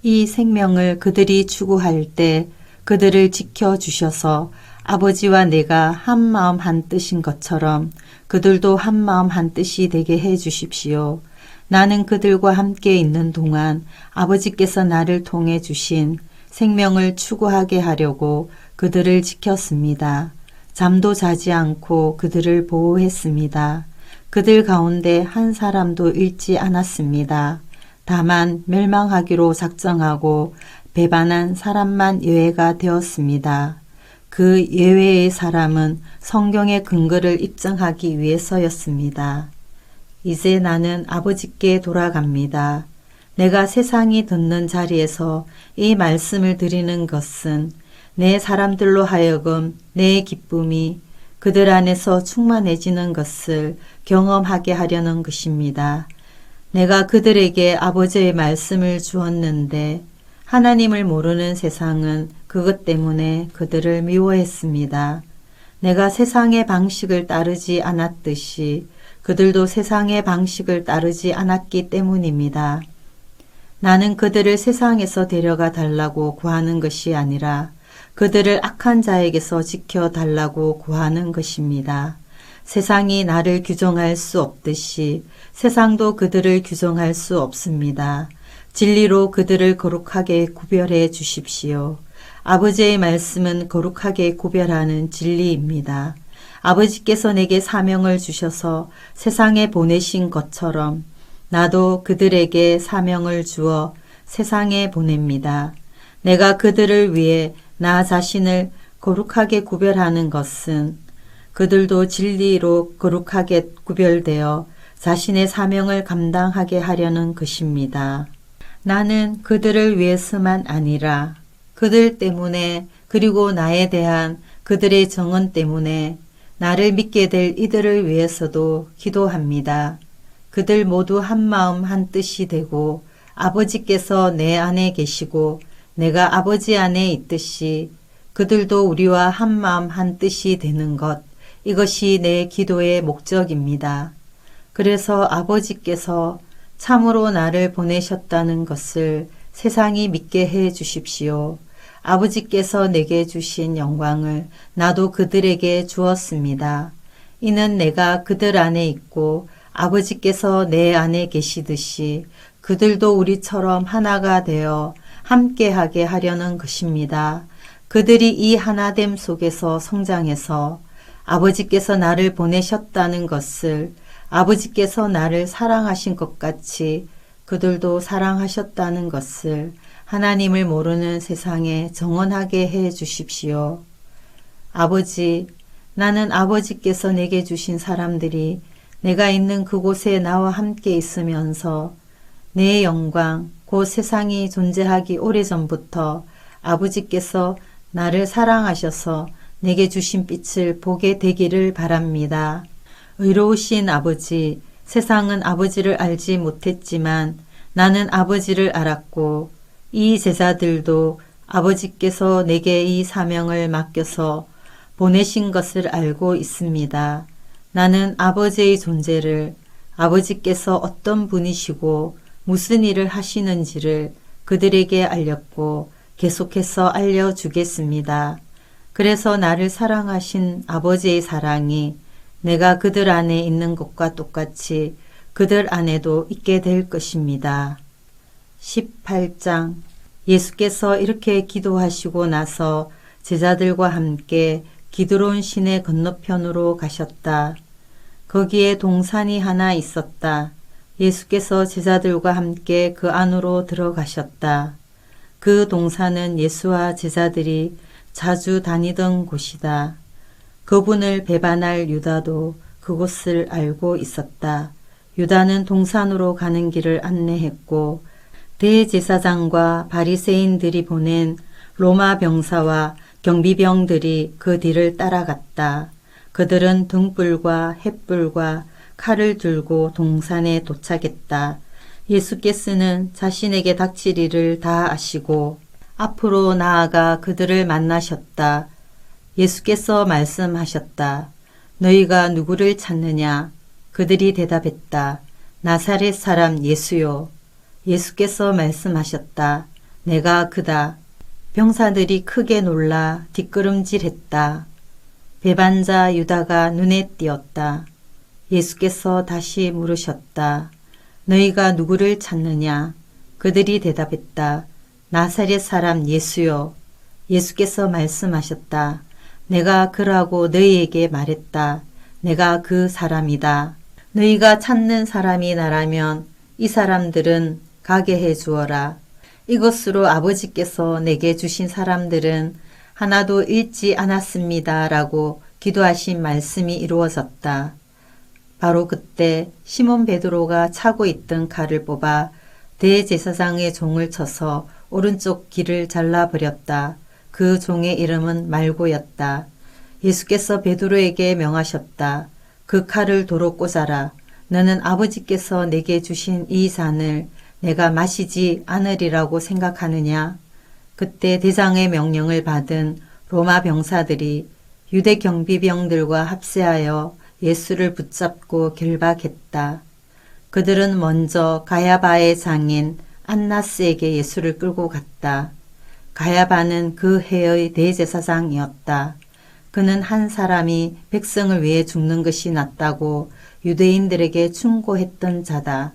이 생명을 그들이 추구할 때 그들을 지켜주셔서 아버지와 내가 한마음 한뜻인 것처럼 그들도 한마음 한뜻이 되게 해 주십시오. 나는 그들과 함께 있는 동안 아버지께서 나를 통해 주신 생명을 추구하게 하려고 그들을 지켰습니다. 잠도 자지 않고 그들을 보호했습니다. 그들 가운데 한 사람도 잃지 않았습니다. 다만 멸망하기로 작정하고 배반한 사람만 예외가 되었습니다. 그 예외의 사람은 성경의 근거를 입증하기 위해서였습니다. 이제 나는 아버지께 돌아갑니다. 내가 세상이 듣는 자리에서 이 말씀을 드리는 것은 내 사람들로 하여금 내 기쁨이 그들 안에서 충만해지는 것을 경험하게 하려는 것입니다. 내가 그들에게 아버지의 말씀을 주었는데 하나님을 모르는 세상은 그것 때문에 그들을 미워했습니다. 내가 세상의 방식을 따르지 않았듯이 그들도 세상의 방식을 따르지 않았기 때문입니다. 나는 그들을 세상에서 데려가 달라고 구하는 것이 아니라 그들을 악한 자에게서 지켜달라고 구하는 것입니다. 세상이 나를 규정할 수 없듯이 세상도 그들을 규정할 수 없습니다. 진리로 그들을 거룩하게 구별해 주십시오. 아버지의 말씀은 거룩하게 구별하는 진리입니다. 아버지께서 내게 사명을 주셔서 세상에 보내신 것처럼 나도 그들에게 사명을 주어 세상에 보냅니다. 내가 그들을 위해 나 자신을 거룩하게 구별하는 것은 그들도 진리로 거룩하게 구별되어 자신의 사명을 감당하게 하려는 것입니다. 나는 그들을 위해서만 아니라 그들 때문에 그리고 나에 대한 그들의 정언 때문에 나를 믿게 될 이들을 위해서도 기도합니다. 그들 모두 한마음 한뜻이 되고 아버지께서 내 안에 계시고 내가 아버지 안에 있듯이 그들도 우리와 한마음 한뜻이 되는 것, 이것이 내 기도의 목적입니다. 그래서 아버지께서 참으로 나를 보내셨다는 것을 세상이 믿게 해 주십시오. 아버지께서 내게 주신 영광을 나도 그들에게 주었습니다. 이는 내가 그들 안에 있고 아버지께서 내 안에 계시듯이 그들도 우리처럼 하나가 되어 함께하게 하려는 것입니다. 그들이 이 하나됨 속에서 성장해서 아버지께서 나를 보내셨다는 것을 아버지께서 나를 사랑하신 것 같이 그들도 사랑하셨다는 것을 하나님을 모르는 세상에 정언하게 해 주십시오. 아버지, 나는 아버지께서 내게 주신 사람들이 내가 있는 그곳에 나와 함께 있으면서 내 영광, 곧 세상이 존재하기 오래전부터 아버지께서 나를 사랑하셔서 내게 주신 빛을 보게 되기를 바랍니다. 의로우신 아버지, 세상은 아버지를 알지 못했지만 나는 아버지를 알았고 이 제자들도 아버지께서 내게 이 사명을 맡겨서 보내신 것을 알고 있습니다. 나는 아버지의 존재를, 아버지께서 어떤 분이시고 무슨 일을 하시는지를 그들에게 알렸고 계속해서 알려주겠습니다. 그래서 나를 사랑하신 아버지의 사랑이 내가 그들 안에 있는 것과 똑같이 그들 안에도 있게 될 것입니다. 18장. 예수께서 이렇게 기도하시고 나서 제자들과 함께 기드론 시내 건너편으로 가셨다. 거기에 동산이 하나 있었다. 예수께서 제자들과 함께 그 안으로 들어가셨다. 그 동산은 예수와 제자들이 자주 다니던 곳이다. 그분을 배반할 유다도 그곳을 알고 있었다. 유다는 동산으로 가는 길을 안내했고 대제사장과 바리새인들이 보낸 로마 병사와 경비병들이 그 뒤를 따라갔다. 그들은 등불과 횃불과 칼을 들고 동산에 도착했다. 예수께서는 자신에게 닥칠 일을 다 아시고 앞으로 나아가 그들을 만나셨다. 예수께서 말씀하셨다. 너희가 누구를 찾느냐? 그들이 대답했다. 나사렛 사람 예수요. 예수께서 말씀하셨다. 내가 그다. 병사들이 크게 놀라 뒷걸음질했다. 배반자 유다가 눈에 띄었다. 예수께서 다시 물으셨다. 너희가 누구를 찾느냐? 그들이 대답했다. 나사렛 사람 예수요. 예수께서 말씀하셨다. 내가 그라고 너희에게 말했다. 내가 그 사람이다. 너희가 찾는 사람이 나라면 이 사람들은 가게 해 주어라. 이것으로 아버지께서 내게 주신 사람들은 하나도 잃지 않았습니다. 라고 기도하신 말씀이 이루어졌다. 바로 그때 시몬 베드로가 차고 있던 칼을 뽑아 대제사장의 종을 쳐서 오른쪽 귀를 잘라버렸다. 그 종의 이름은 말고였다. 예수께서 베드로에게 명하셨다. 그 칼을 도로 꽂아라. 너는 아버지께서 내게 주신 이 잔을 내가 마시지 않으리라고 생각하느냐? 그때 대장의 명령을 받은 로마 병사들이 유대 경비병들과 합세하여 예수를 붙잡고 결박했다. 그들은 먼저 가야바의 장인 안나스에게 예수를 끌고 갔다. 가야바는 그 해의 대제사장이었다. 그는 한 사람이 백성을 위해 죽는 것이 낫다고 유대인들에게 충고했던 자다.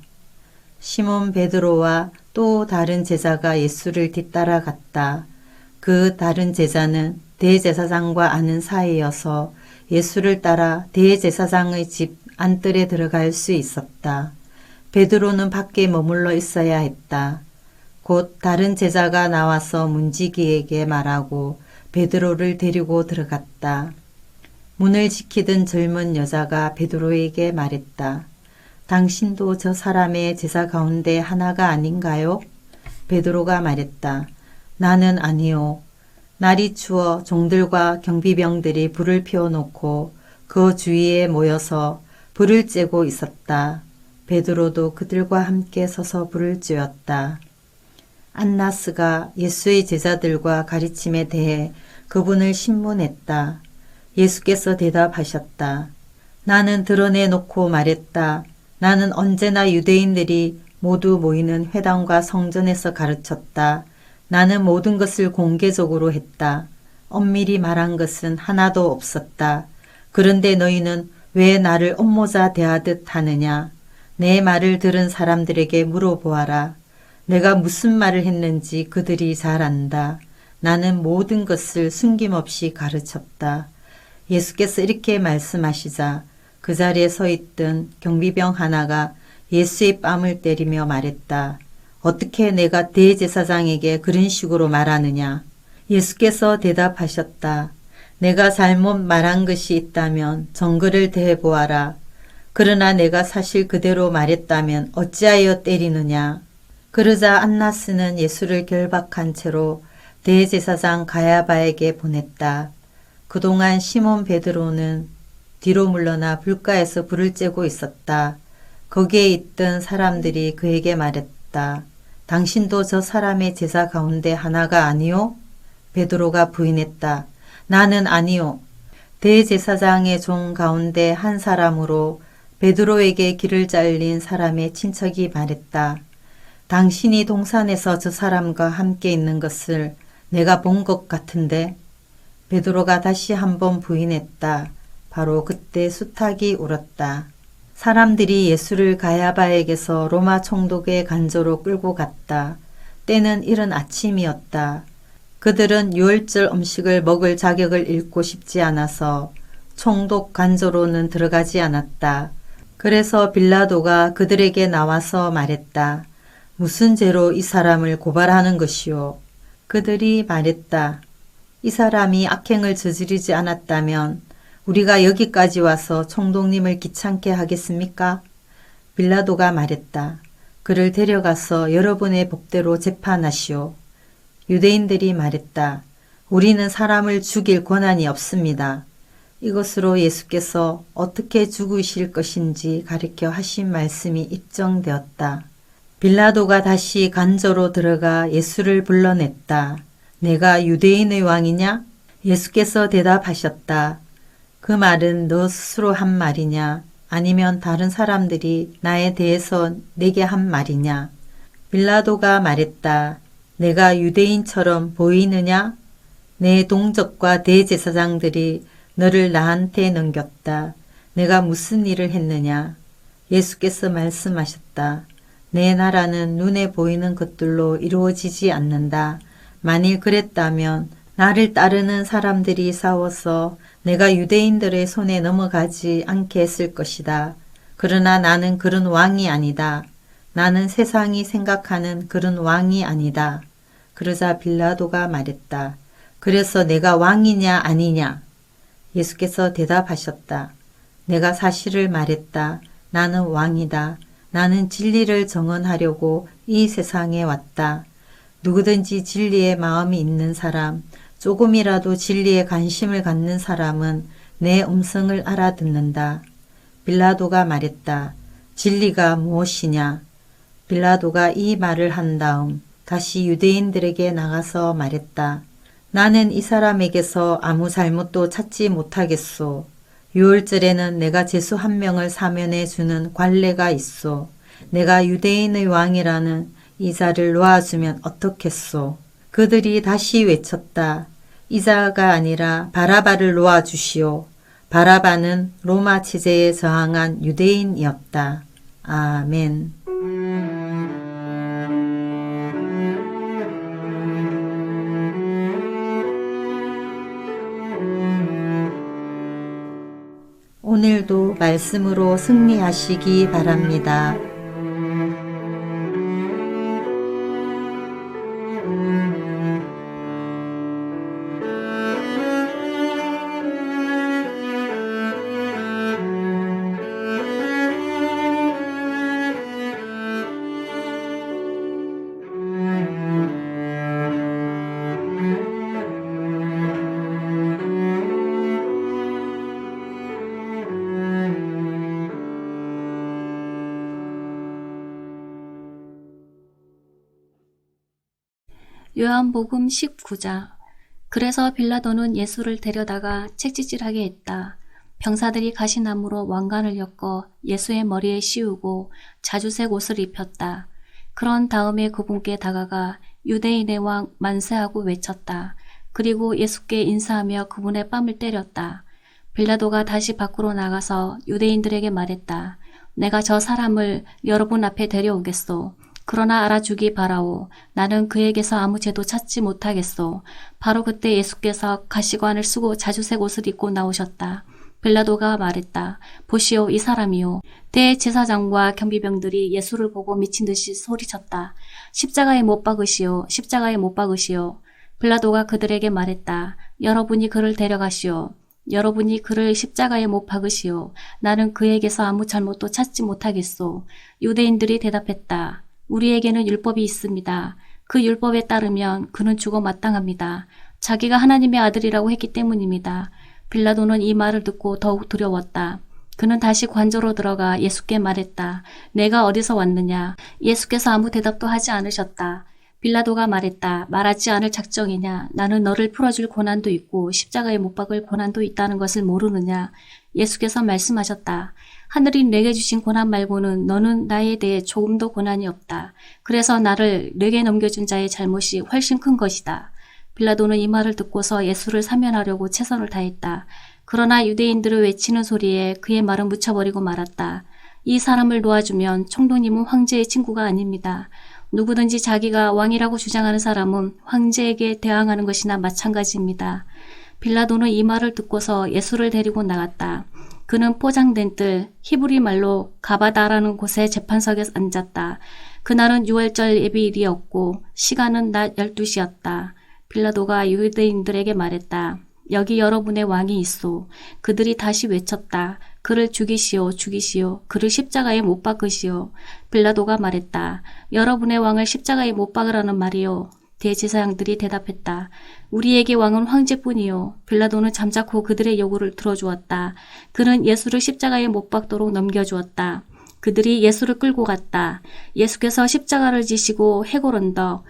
시몬 베드로와 또 다른 제자가 예수를 뒤따라 갔다. 그 다른 제자는 대제사장과 아는 사이여서 예수를 따라 대제사장의 집 안뜰에 들어갈 수 있었다. 베드로는 밖에 머물러 있어야 했다. 곧 다른 제자가 나와서 문지기에게 말하고 베드로를 데리고 들어갔다. 문을 지키던 젊은 여자가 베드로에게 말했다. 당신도 저 사람의 제자 가운데 하나가 아닌가요? 베드로가 말했다. 나는 아니요. 날이 추워 종들과 경비병들이 불을 피워놓고 그 주위에 모여서 불을 쬐고 있었다. 베드로도 그들과 함께 서서 불을 쬐었다. 안나스가 예수의 제자들과 가르침에 대해 그분을 신문했다. 예수께서 대답하셨다. 나는 드러내놓고 말했다. 나는 언제나 유대인들이 모두 모이는 회당과 성전에서 가르쳤다. 나는 모든 것을 공개적으로 했다. 엄밀히 말한 것은 하나도 없었다. 그런데 너희는 왜 나를 업모자 대하듯 하느냐? 내 말을 들은 사람들에게 물어보아라. 내가 무슨 말을 했는지 그들이 잘 안다. 나는 모든 것을 숨김없이 가르쳤다. 예수께서 이렇게 말씀하시자 그 자리에 서 있던 경비병 하나가 예수의 뺨을 때리며 말했다. 어떻게 내가 대제사장에게 그런 식으로 말하느냐? 예수께서 대답하셨다. 내가 잘못 말한 것이 있다면 정글을 대보아라. 그러나 내가 사실 그대로 말했다면 어찌하여 때리느냐? 그러자 안나스는 예수를 결박한 채로 대제사장 가야바에게 보냈다. 그동안 시몬 베드로는 뒤로 물러나 불가에서 불을 쬐고 있었다. 거기에 있던 사람들이 그에게 말했다. 당신도 저 사람의 제사 가운데 하나가 아니오? 베드로가 부인했다. 나는 아니오. 대제사장의 종 가운데 한 사람으로 베드로에게 길을 잘린 사람의 친척이 말했다. 당신이 동산에서 저 사람과 함께 있는 것을 내가 본 것 같은데. 베드로가 다시 한번 부인했다. 바로 그때 수탉이 울었다. 사람들이 예수를 가야바에게서 로마 총독의 간조로 끌고 갔다. 때는 이른 아침이었다. 그들은 유월절 음식을 먹을 자격을 잃고 싶지 않아서 총독 간조로는 들어가지 않았다. 그래서 빌라도가 그들에게 나와서 말했다. 무슨 죄로 이 사람을 고발하는 것이오? 그들이 말했다. 이 사람이 악행을 저지르지 않았다면 우리가 여기까지 와서 총독님을 귀찮게 하겠습니까? 빌라도가 말했다. 그를 데려가서 여러분의 법대로 재판하시오. 유대인들이 말했다. 우리는 사람을 죽일 권한이 없습니다. 이것으로 예수께서 어떻게 죽으실 것인지 가르쳐 하신 말씀이 입증되었다. 빌라도가 다시 간조로 들어가 예수를 불러냈다. 내가 유대인의 왕이냐? 예수께서 대답하셨다. 그 말은 너 스스로 한 말이냐? 아니면 다른 사람들이 나에 대해서 내게 한 말이냐? 빌라도가 말했다. 내가 유대인처럼 보이느냐? 내 동족과 대제사장들이 너를 나한테 넘겼다. 내가 무슨 일을 했느냐? 예수께서 말씀하셨다. 내 나라는 눈에 보이는 것들로 이루어지지 않는다. 만일 그랬다면 나를 따르는 사람들이 싸워서 내가 유대인들의 손에 넘어가지 않게 했을 것이다. 그러나 나는 그런 왕이 아니다. 나는 세상이 생각하는 그런 왕이 아니다. 그러자 빌라도가 말했다. 그래서 내가 왕이냐 아니냐? 예수께서 대답하셨다. 내가 사실을 말했다. 나는 왕이다. 나는 진리를 정언하려고 이 세상에 왔다. 누구든지 진리의 마음이 있는 사람, 조금이라도 진리에 관심을 갖는 사람은 내 음성을 알아듣는다. 빌라도가 말했다. 진리가 무엇이냐? 빌라도가 이 말을 한 다음 다시 유대인들에게 나가서 말했다. 나는 이 사람에게서 아무 잘못도 찾지 못하겠소. 유월절에는 내가 제수 한 명을 사면해 주는 관례가 있소. 내가 유대인의 왕이라는 이자를 놓아주면 어떻겠소? 그들이 다시 외쳤다. 이자가 아니라 바라바를 놓아주시오. 바라바는 로마 체제에 저항한 유대인이었다. 아멘. 오늘도 말씀으로 승리하시기 바랍니다. 요한복음 19장. 그래서 빌라도는 예수를 데려다가 채찍질하게 했다. 병사들이 가시나무로 왕관을 엮어 예수의 머리에 씌우고 자주색 옷을 입혔다. 그런 다음에 그분께 다가가 유대인의 왕 만세하고 외쳤다. 그리고 예수께 인사하며 그분의 뺨을 때렸다. 빌라도가 다시 밖으로 나가서 유대인들에게 말했다. 내가 저 사람을 여러분 앞에 데려오겠소. 그러나 알아주기 바라오. 나는 그에게서 아무 죄도 찾지 못하겠소. 바로 그때 예수께서 가시관을 쓰고 자주색 옷을 입고 나오셨다. 빌라도가 말했다. 보시오, 이 사람이요. 대제사장과 경비병들이 예수를 보고 미친 듯이 소리쳤다. 십자가에 못 박으시오. 십자가에 못 박으시오. 빌라도가 그들에게 말했다. 여러분이 그를 데려가시오. 여러분이 그를 십자가에 못 박으시오. 나는 그에게서 아무 잘못도 찾지 못하겠소. 유대인들이 대답했다. 우리에게는 율법이 있습니다. 그 율법에 따르면 그는 죽어 마땅합니다. 자기가 하나님의 아들이라고 했기 때문입니다. 빌라도는 이 말을 듣고 더욱 두려웠다. 그는 다시 관저로 들어가 예수께 말했다. 내가 어디서 왔느냐? 예수께서 아무 대답도 하지 않으셨다. 빌라도가 말했다. 말하지 않을 작정이냐? 나는 너를 풀어줄 고난도 있고 십자가에 못 박을 고난도 있다는 것을 모르느냐? 예수께서 말씀하셨다. 하늘이 내게 주신 고난 말고는 너는 나에 대해 조금도 고난이 없다. 그래서 나를 내게 넘겨준 자의 잘못이 훨씬 큰 것이다. 빌라도는 이 말을 듣고서 예수를 사면하려고 최선을 다했다. 그러나 유대인들을 외치는 소리에 그의 말은 묻혀버리고 말았다. 이 사람을 놓아주면 총독님은 황제의 친구가 아닙니다. 누구든지 자기가 왕이라고 주장하는 사람은 황제에게 대항하는 것이나 마찬가지입니다. 빌라도는 이 말을 듣고서 예수를 데리고 나갔다. 그는 포장된 뜰 히브리 말로 가바다라는 곳에 재판석에 앉았다. 그날은 유월절 예비일이었고 시간은 낮 12시였다. 빌라도가 유대인들에게 말했다. 여기 여러분의 왕이 있소. 그들이 다시 외쳤다. 그를 죽이시오, 죽이시오. 그를 십자가에 못 박으시오. 빌라도가 말했다. 여러분의 왕을 십자가에 못 박으라는 말이요. 대제사장들이 대답했다. 우리에게 왕은 황제뿐이요. 빌라도는 잠자코 그들의 요구를 들어주었다. 그는 예수를 십자가에 못 박도록 넘겨주었다. 그들이 예수를 끌고 갔다. 예수께서 십자가를 지시고 해골 언덕,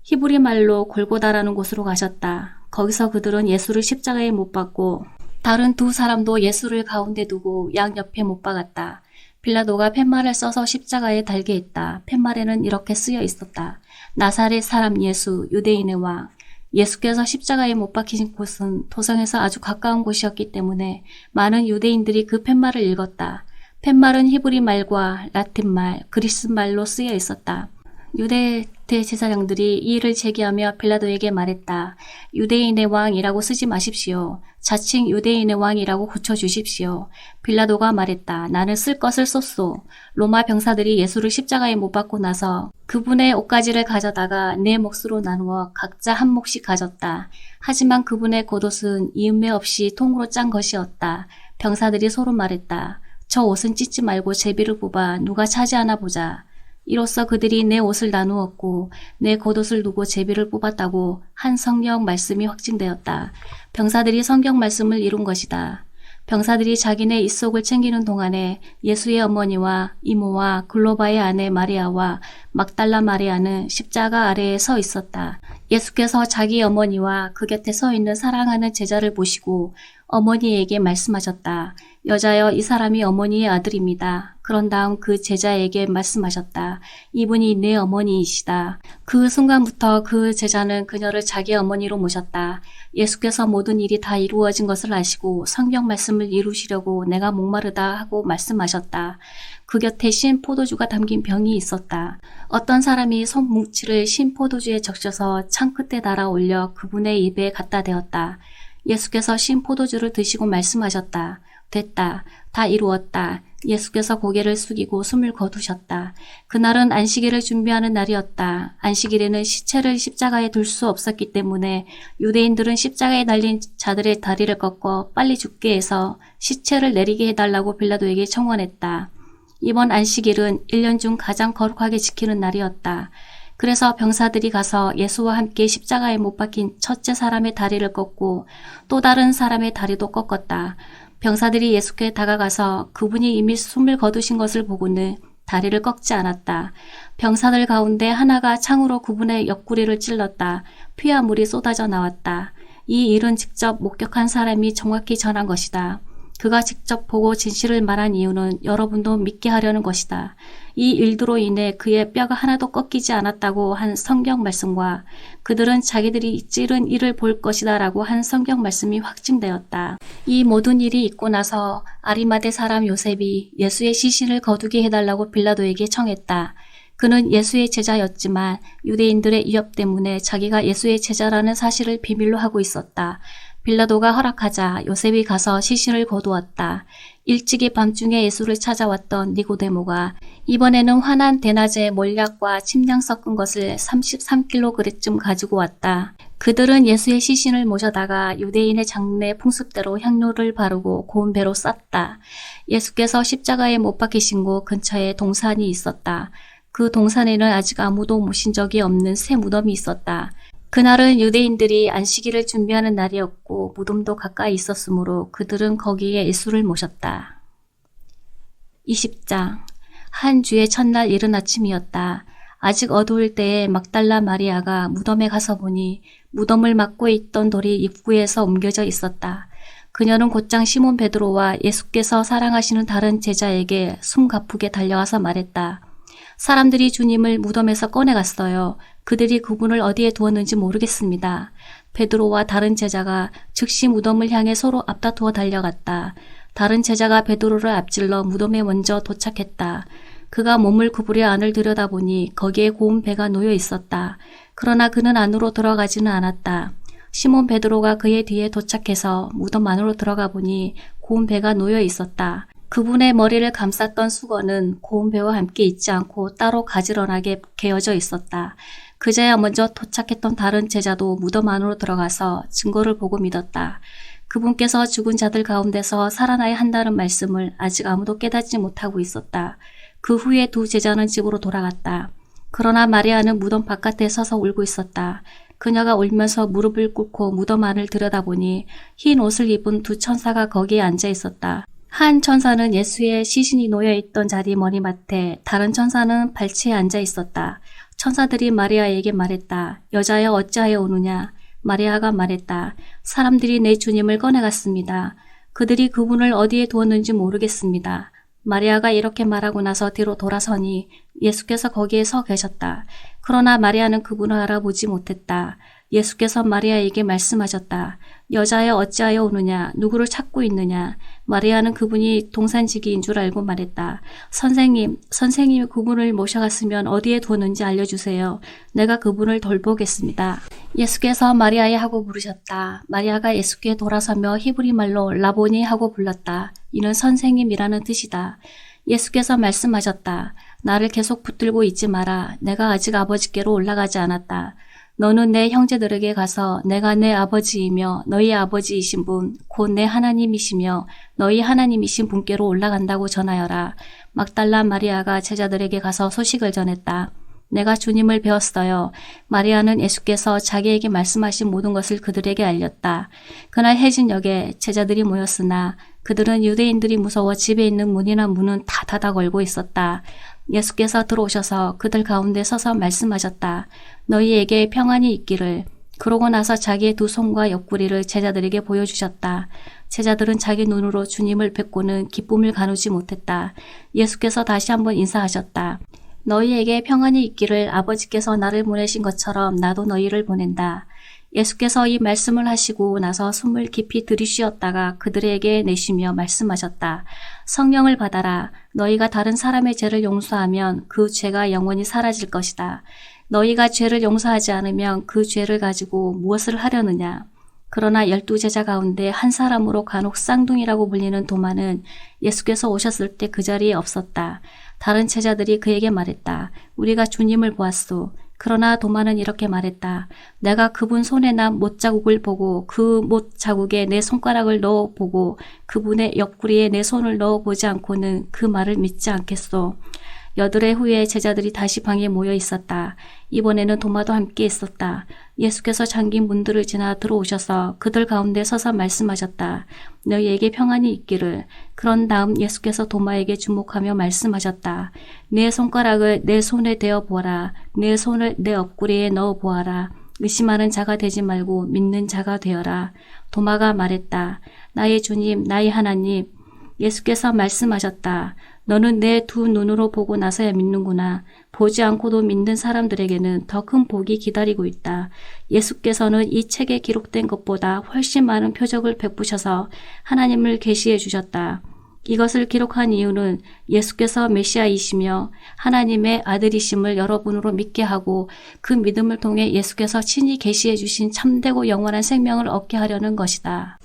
히브리 말로 골고다라는 곳으로 가셨다. 거기서 그들은 예수를 십자가에 못 박고 다른 두 사람도 예수를 가운데 두고 양옆에 못 박았다. 빌라도가 팻말을 써서 십자가에 달게 했다. 팻말에는 이렇게 쓰여 있었다. 나사렛 사람 예수, 유대인의 왕. 예수께서 십자가에 못 박히신 곳은 도성에서 아주 가까운 곳이었기 때문에 많은 유대인들이 그 팻말을 읽었다. 팻말은 히브리 말과 라틴 말, 그리스 말로 쓰여 있었다. 유대 대제사장들이 이 일을 제기하며 빌라도에게 말했다. 유대인의 왕이라고 쓰지 마십시오. 자칭 유대인의 왕이라고 고쳐주십시오. 빌라도가 말했다. 나는 쓸 것을 썼소. 로마 병사들이 예수를 십자가에 못 박고 나서 그분의 옷가지를 가져다가 네 몫으로 나누어 각자 한 몫씩 가졌다. 하지만 그분의 겉옷은 이음매 없이 통으로 짠 것이었다. 병사들이 서로 말했다. 저 옷은 찢지 말고 제비를 뽑아 누가 차지하나 보자. 이로써 그들이 내 옷을 나누었고 내 겉옷을 두고 제비를 뽑았다고 한 성경 말씀이 확증되었다. 병사들이 성경 말씀을 이룬 것이다. 병사들이 자기네 입속을 챙기는 동안에 예수의 어머니와 이모와 글로바의 아내 마리아와 막달라 마리아는 십자가 아래에 서 있었다. 예수께서 자기 어머니와 그 곁에 서 있는 사랑하는 제자를 보시고 어머니에게 말씀하셨다. 여자여, 이 사람이 어머니의 아들입니다. 그런 다음 그 제자에게 말씀하셨다. 이분이 내 어머니이시다. 그 순간부터 그 제자는 그녀를 자기 어머니로 모셨다. 예수께서 모든 일이 다 이루어진 것을 아시고 성경 말씀을 이루시려고 내가 목마르다 하고 말씀하셨다. 그 곁에 신 포도주가 담긴 병이 있었다. 어떤 사람이 손뭉치를 신 포도주에 적셔서 창 끝에 달아 올려 그분의 입에 갖다 대었다. 예수께서 신 포도주를 드시고 말씀하셨다. 됐다. 다 이루었다. 예수께서 고개를 숙이고 숨을 거두셨다. 그날은 안식일을 준비하는 날이었다. 안식일에는 시체를 십자가에 둘 수 없었기 때문에 유대인들은 십자가에 달린 자들의 다리를 꺾어 빨리 죽게 해서 시체를 내리게 해달라고 빌라도에게 청원했다. 이번 안식일은 1년 중 가장 거룩하게 지키는 날이었다. 그래서 병사들이 가서 예수와 함께 십자가에 못 박힌 첫째 사람의 다리를 꺾고 또 다른 사람의 다리도 꺾었다. 병사들이 예수께 다가가서 그분이 이미 숨을 거두신 것을 보고는 다리를 꺾지 않았다. 병사들 가운데 하나가 창으로 그분의 옆구리를 찔렀다. 피와 물이 쏟아져 나왔다. 이 일은 직접 목격한 사람이 정확히 전한 것이다. 그가 직접 보고 진실을 말한 이유는 여러분도 믿게 하려는 것이다. 이 일들로 인해 그의 뼈가 하나도 꺾이지 않았다고 한 성경 말씀과 그들은 자기들이 찌른 일을 볼 것이다 라고 한 성경 말씀이 확증되었다. 이 모든 일이 있고 나서 아리마대 사람 요셉이 예수의 시신을 거두게 해달라고 빌라도에게 청했다. 그는 예수의 제자였지만 유대인들의 위협 때문에 자기가 예수의 제자라는 사실을 비밀로 하고 있었다. 빌라도가 허락하자 요셉이 가서 시신을 거두었다. 일찍이 밤중에 예수를 찾아왔던 니고데모가 이번에는 환한 대낮에 몰약과 침량 섞은 것을 33kg쯤 가지고 왔다. 그들은 예수의 시신을 모셔다가 유대인의 장례 풍습대로 향료를 바르고 고운 배로 쌌다. 예수께서 십자가에 못 박히신 곳 근처에 동산이 있었다. 그 동산에는 아직 아무도 모신 적이 없는 새 무덤이 있었다. 그날은 유대인들이 안식일을 준비하는 날이었고 무덤도 가까이 있었으므로 그들은 거기에 예수를 모셨다. 20장 한 주의 첫날 이른 아침이었다. 아직 어두울 때에 막달라 마리아가 무덤에 가서 보니 무덤을 막고 있던 돌이 입구에서 옮겨져 있었다. 그녀는 곧장 시몬 베드로와 예수께서 사랑하시는 다른 제자에게 숨가쁘게 달려와서 말했다. 사람들이 주님을 무덤에서 꺼내갔어요. 그들이 그분을 어디에 두었는지 모르겠습니다. 베드로와 다른 제자가 즉시 무덤을 향해 서로 앞다투어 달려갔다. 다른 제자가 베드로를 앞질러 무덤에 먼저 도착했다. 그가 몸을 구부려 안을 들여다보니 거기에 고운 배가 놓여 있었다. 그러나 그는 안으로 들어가지는 않았다. 시몬 베드로가 그의 뒤에 도착해서 무덤 안으로 들어가 보니 고운 배가 놓여 있었다. 그분의 머리를 감쌌던 수건은 고운 배와 함께 있지 않고 따로 가지런하게 개어져 있었다. 그제야 먼저 도착했던 다른 제자도 무덤 안으로 들어가서 증거를 보고 믿었다. 그분께서 죽은 자들 가운데서 살아나야 한다는 말씀을 아직 아무도 깨닫지 못하고 있었다. 그 후에 두 제자는 집으로 돌아갔다. 그러나 마리아는 무덤 바깥에 서서 울고 있었다. 그녀가 울면서 무릎을 꿇고 무덤 안을 들여다보니 흰 옷을 입은 두 천사가 거기에 앉아 있었다. 한 천사는 예수의 시신이 놓여있던 자리 머리맡에, 다른 천사는 발치에 앉아 있었다. 천사들이 마리아에게 말했다. 여자여 어찌하여 우느냐? 마리아가 말했다. 사람들이 내 주님을 꺼내갔습니다. 그들이 그분을 어디에 두었는지 모르겠습니다. 마리아가 이렇게 말하고 나서 뒤로 돌아서니 예수께서 거기에 서 계셨다. 그러나 마리아는 그분을 알아보지 못했다. 예수께서 마리아에게 말씀하셨다. 여자여 어찌하여 오느냐? 누구를 찾고 있느냐? 마리아는 그분이 동산지기인 줄 알고 말했다. 선생님이 그분을 모셔갔으면 어디에 두었는지 알려주세요. 내가 그분을 돌보겠습니다. 예수께서 마리아에 하고 부르셨다. 마리아가 예수께 돌아서며 히브리 말로 라보니 하고 불렀다. 이는 선생님이라는 뜻이다. 예수께서 말씀하셨다. 나를 계속 붙들고 있지 마라. 내가 아직 아버지께로 올라가지 않았다. 너는 내 형제들에게 가서 내가 내 아버지이며 너희 아버지이신 분, 곧 내 하나님이시며 너희 하나님이신 분께로 올라간다고 전하여라. 막달라 마리아가 제자들에게 가서 소식을 전했다. 내가 주님을 배웠어요. 마리아는 예수께서 자기에게 말씀하신 모든 것을 그들에게 알렸다. 그날 해진역에 제자들이 모였으나 그들은 유대인들이 무서워 집에 있는 문이나 문은 다 닫아 걸고 있었다. 예수께서 들어오셔서 그들 가운데 서서 말씀하셨다. 너희에게 평안이 있기를. 그러고 나서 자기의 두 손과 옆구리를 제자들에게 보여주셨다. 제자들은 자기 눈으로 주님을 뵙고는 기쁨을 가누지 못했다. 예수께서 다시 한번 인사하셨다. 너희에게 평안이 있기를. 아버지께서 나를 보내신 것처럼 나도 너희를 보낸다. 예수께서 이 말씀을 하시고 나서 숨을 깊이 들이쉬었다가 그들에게 내쉬며 말씀하셨다. 성령을 받아라. 너희가 다른 사람의 죄를 용서하면 그 죄가 영원히 사라질 것이다. 너희가 죄를 용서하지 않으면 그 죄를 가지고 무엇을 하려느냐. 그러나 12제자 가운데 한 사람으로 간혹 쌍둥이라고 불리는 도마는 예수께서 오셨을 때 그 자리에 없었다. 다른 제자들이 그에게 말했다. 우리가 주님을 보았소. 그러나 도마는 이렇게 말했다. 내가 그분 손에 난 못자국을 보고 그 못자국에 내 손가락을 넣어보고 그분의 옆구리에 내 손을 넣어보지 않고는 그 말을 믿지 않겠소. 8일 후에 제자들이 다시 방에 모여 있었다. 이번에는 도마도 함께 있었다. 예수께서 잠긴 문들을 지나 들어오셔서 그들 가운데 서서 말씀하셨다. 너희에게 평안이 있기를. 그런 다음 예수께서 도마에게 주목하며 말씀하셨다. 내 손가락을 내 손에 대어 보아라. 내 손을 내 옆구리에 넣어 보아라. 의심하는 자가 되지 말고 믿는 자가 되어라. 도마가 말했다. 나의 주님, 나의 하나님. 예수께서 말씀하셨다. 너는 내 두 눈으로 보고 나서야 믿는구나. 보지 않고도 믿는 사람들에게는 더 큰 복이 기다리고 있다. 예수께서는 이 책에 기록된 것보다 훨씬 많은 표적을 베푸셔서 하나님을 계시해 주셨다. 이것을 기록한 이유는 예수께서 메시아이시며 하나님의 아들이심을 여러분으로 믿게 하고 그 믿음을 통해 예수께서 친히 계시해 주신 참되고 영원한 생명을 얻게 하려는 것이다.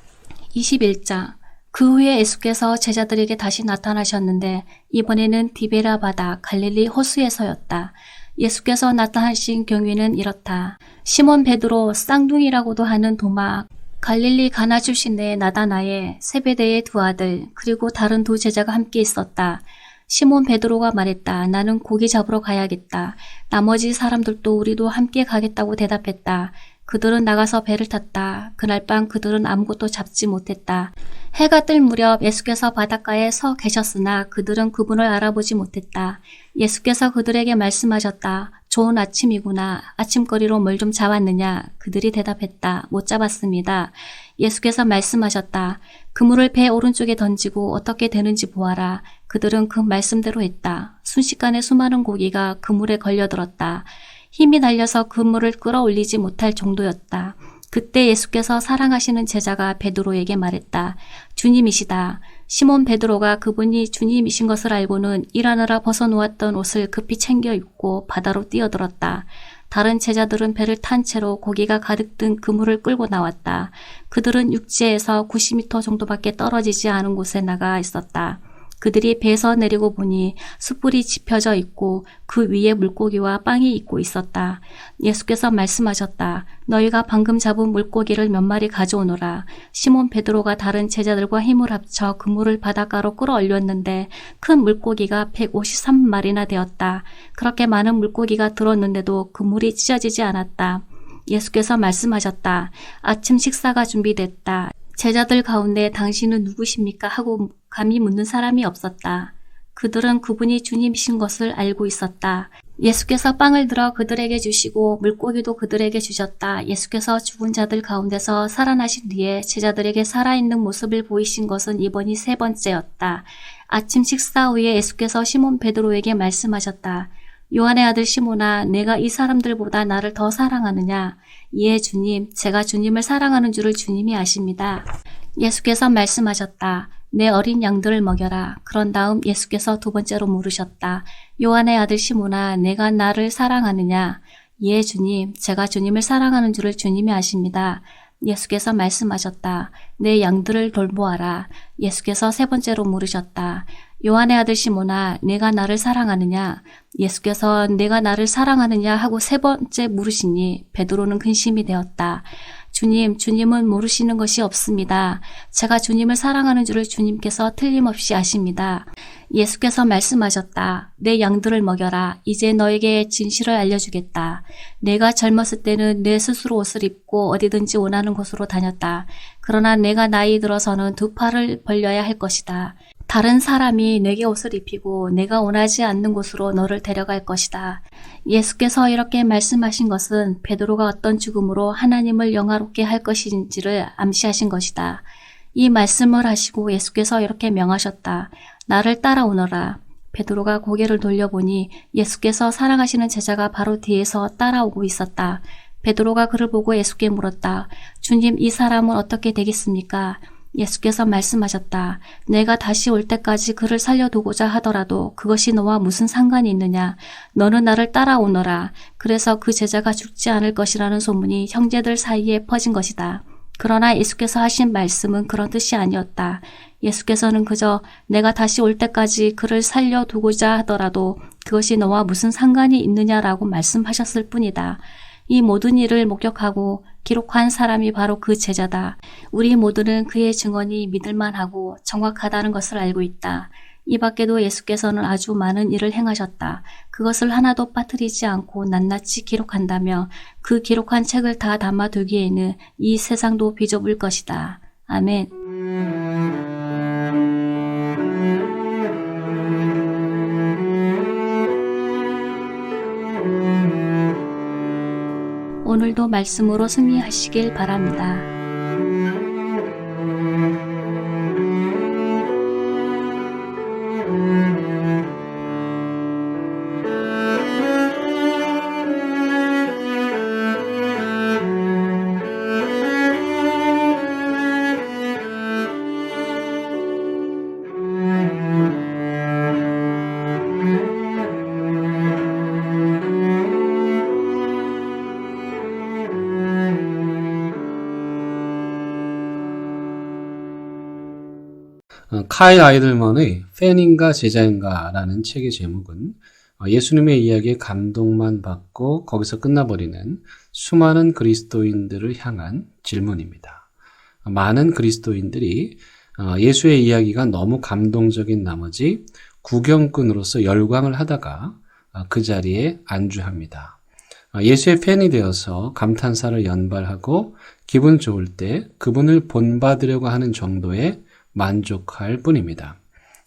21장. 그 후에 예수께서 제자들에게 다시 나타나셨는데 이번에는 디베라 바다 갈릴리 호수에서였다. 예수께서 나타나신 경위는 이렇다. 시몬 베드로, 쌍둥이라고도 하는 도마, 갈릴리 가나 출신의 나다나엘, 세베대의 두 아들, 그리고 다른 두 제자가 함께 있었다. 시몬 베드로가 말했다. 나는 고기 잡으러 가야겠다. 나머지 사람들도 우리도 함께 가겠다고 대답했다. 그들은 나가서 배를 탔다. 그날 밤 그들은 아무것도 잡지 못했다. 해가 뜰 무렵 예수께서 바닷가에 서 계셨으나 그들은 그분을 알아보지 못했다. 예수께서 그들에게 말씀하셨다. 좋은 아침이구나. 아침거리로 뭘 좀 잡았느냐? 그들이 대답했다. 못 잡았습니다. 예수께서 말씀하셨다. 그물을 배 오른쪽에 던지고 어떻게 되는지 보아라. 그들은 그 말씀대로 했다. 순식간에 수많은 고기가 그물에 걸려들었다. 힘이 날려서 그물을 끌어올리지 못할 정도였다. 그때 예수께서 사랑하시는 제자가 베드로에게 말했다. 주님이시다. 시몬 베드로가 그분이 주님이신 것을 알고는 일하느라 벗어놓았던 옷을 급히 챙겨 입고 바다로 뛰어들었다. 다른 제자들은 배를 탄 채로 고기가 가득 든 그물을 끌고 나왔다. 그들은 육지에서 90m 정도밖에 떨어지지 않은 곳에 나가 있었다. 그들이 배에서 내리고 보니 숯불이 지펴져 있고 그 위에 물고기와 빵이 익고 있었다. 예수께서 말씀하셨다. 너희가 방금 잡은 물고기를 몇 마리 가져오너라. 시몬 베드로가 다른 제자들과 힘을 합쳐 그물을 바닷가로 끌어올렸는데 큰 물고기가 153마리나 되었다. 그렇게 많은 물고기가 들었는데도 그물이 찢어지지 않았다. 예수께서 말씀하셨다. 아침 식사가 준비됐다. 제자들 가운데 당신은 누구십니까? 하고 감히 묻는 사람이 없었다. 그들은 그분이 주님이신 것을 알고 있었다. 예수께서 빵을 들어 그들에게 주시고 물고기도 그들에게 주셨다. 예수께서 죽은 자들 가운데서 살아나신 뒤에 제자들에게 살아있는 모습을 보이신 것은 이번이 세 번째였다. 아침 식사 후에 예수께서 시몬 베드로에게 말씀하셨다. 요한의 아들 시몬아, 내가 이 사람들보다 나를 더 사랑하느냐? 예, 주님, 제가 주님을 사랑하는 줄을 주님이 아십니다. 예수께서 말씀하셨다. 내 어린 양들을 먹여라. 그런 다음 예수께서 두 번째로 물으셨다. 요한의 아들 시몬아, 내가 나를 사랑하느냐? 예, 주님, 제가 주님을 사랑하는 줄을 주님이 아십니다. 예수께서 말씀하셨다. 내 양들을 돌보아라. 예수께서 세 번째로 물으셨다. 요한의 아들 시몬아, 내가 나를 사랑하느냐? 예수께서 내가 나를 사랑하느냐 하고 세 번째 물으시니 베드로는 근심이 되었다. 주님, 주님은 모르시는 것이 없습니다. 제가 주님을 사랑하는 줄을 주님께서 틀림없이 아십니다. 예수께서 말씀하셨다. 내 양들을 먹여라. 이제 너에게 진실을 알려주겠다. 내가 젊었을 때는 내 스스로 옷을 입고 어디든지 원하는 곳으로 다녔다. 그러나 내가 나이 들어서는 두 팔을 벌려야 할 것이다. 다른 사람이 내게 옷을 입히고 내가 원하지 않는 곳으로 너를 데려갈 것이다. 예수께서 이렇게 말씀하신 것은 베드로가 어떤 죽음으로 하나님을 영화롭게 할 것인지를 암시하신 것이다. 이 말씀을 하시고 예수께서 이렇게 명하셨다. 나를 따라오너라. 베드로가 고개를 돌려보니 예수께서 사랑하시는 제자가 바로 뒤에서 따라오고 있었다. 베드로가 그를 보고 예수께 물었다. 주님, 이 사람은 어떻게 되겠습니까? 예수께서 말씀하셨다. 내가 다시 올 때까지 그를 살려두고자 하더라도 그것이 너와 무슨 상관이 있느냐. 너는 나를 따라오너라. 그래서 그 제자가 죽지 않을 것이라는 소문이 형제들 사이에 퍼진 것이다. 그러나 예수께서 하신 말씀은 그런 뜻이 아니었다. 예수께서는 그저 내가 다시 올 때까지 그를 살려두고자 하더라도 그것이 너와 무슨 상관이 있느냐라고 말씀하셨을 뿐이다. 이 모든 일을 목격하고 기록한 사람이 바로 그 제자다. 우리 모두는 그의 증언이 믿을만하고 정확하다는 것을 알고 있다. 이 밖에도 예수께서는 아주 많은 일을 행하셨다. 그것을 하나도 빠뜨리지 않고 낱낱이 기록한다며 그 기록한 책을 다 담아두기에는 이 세상도 비좁을 것이다. 아멘. 오늘도 말씀으로 승리하시길 바랍니다. 카일 아이들먼의 팬인가 제자인가라는 책의 제목은 예수님의 이야기에 감동만 받고 거기서 끝나버리는 수많은 그리스도인들을 향한 질문입니다. 많은 그리스도인들이 예수의 이야기가 너무 감동적인 나머지 구경꾼으로서 열광을 하다가 그 자리에 안주합니다. 예수의 팬이 되어서 감탄사를 연발하고 기분 좋을 때 그분을 본받으려고 하는 정도의 만족할 뿐입니다.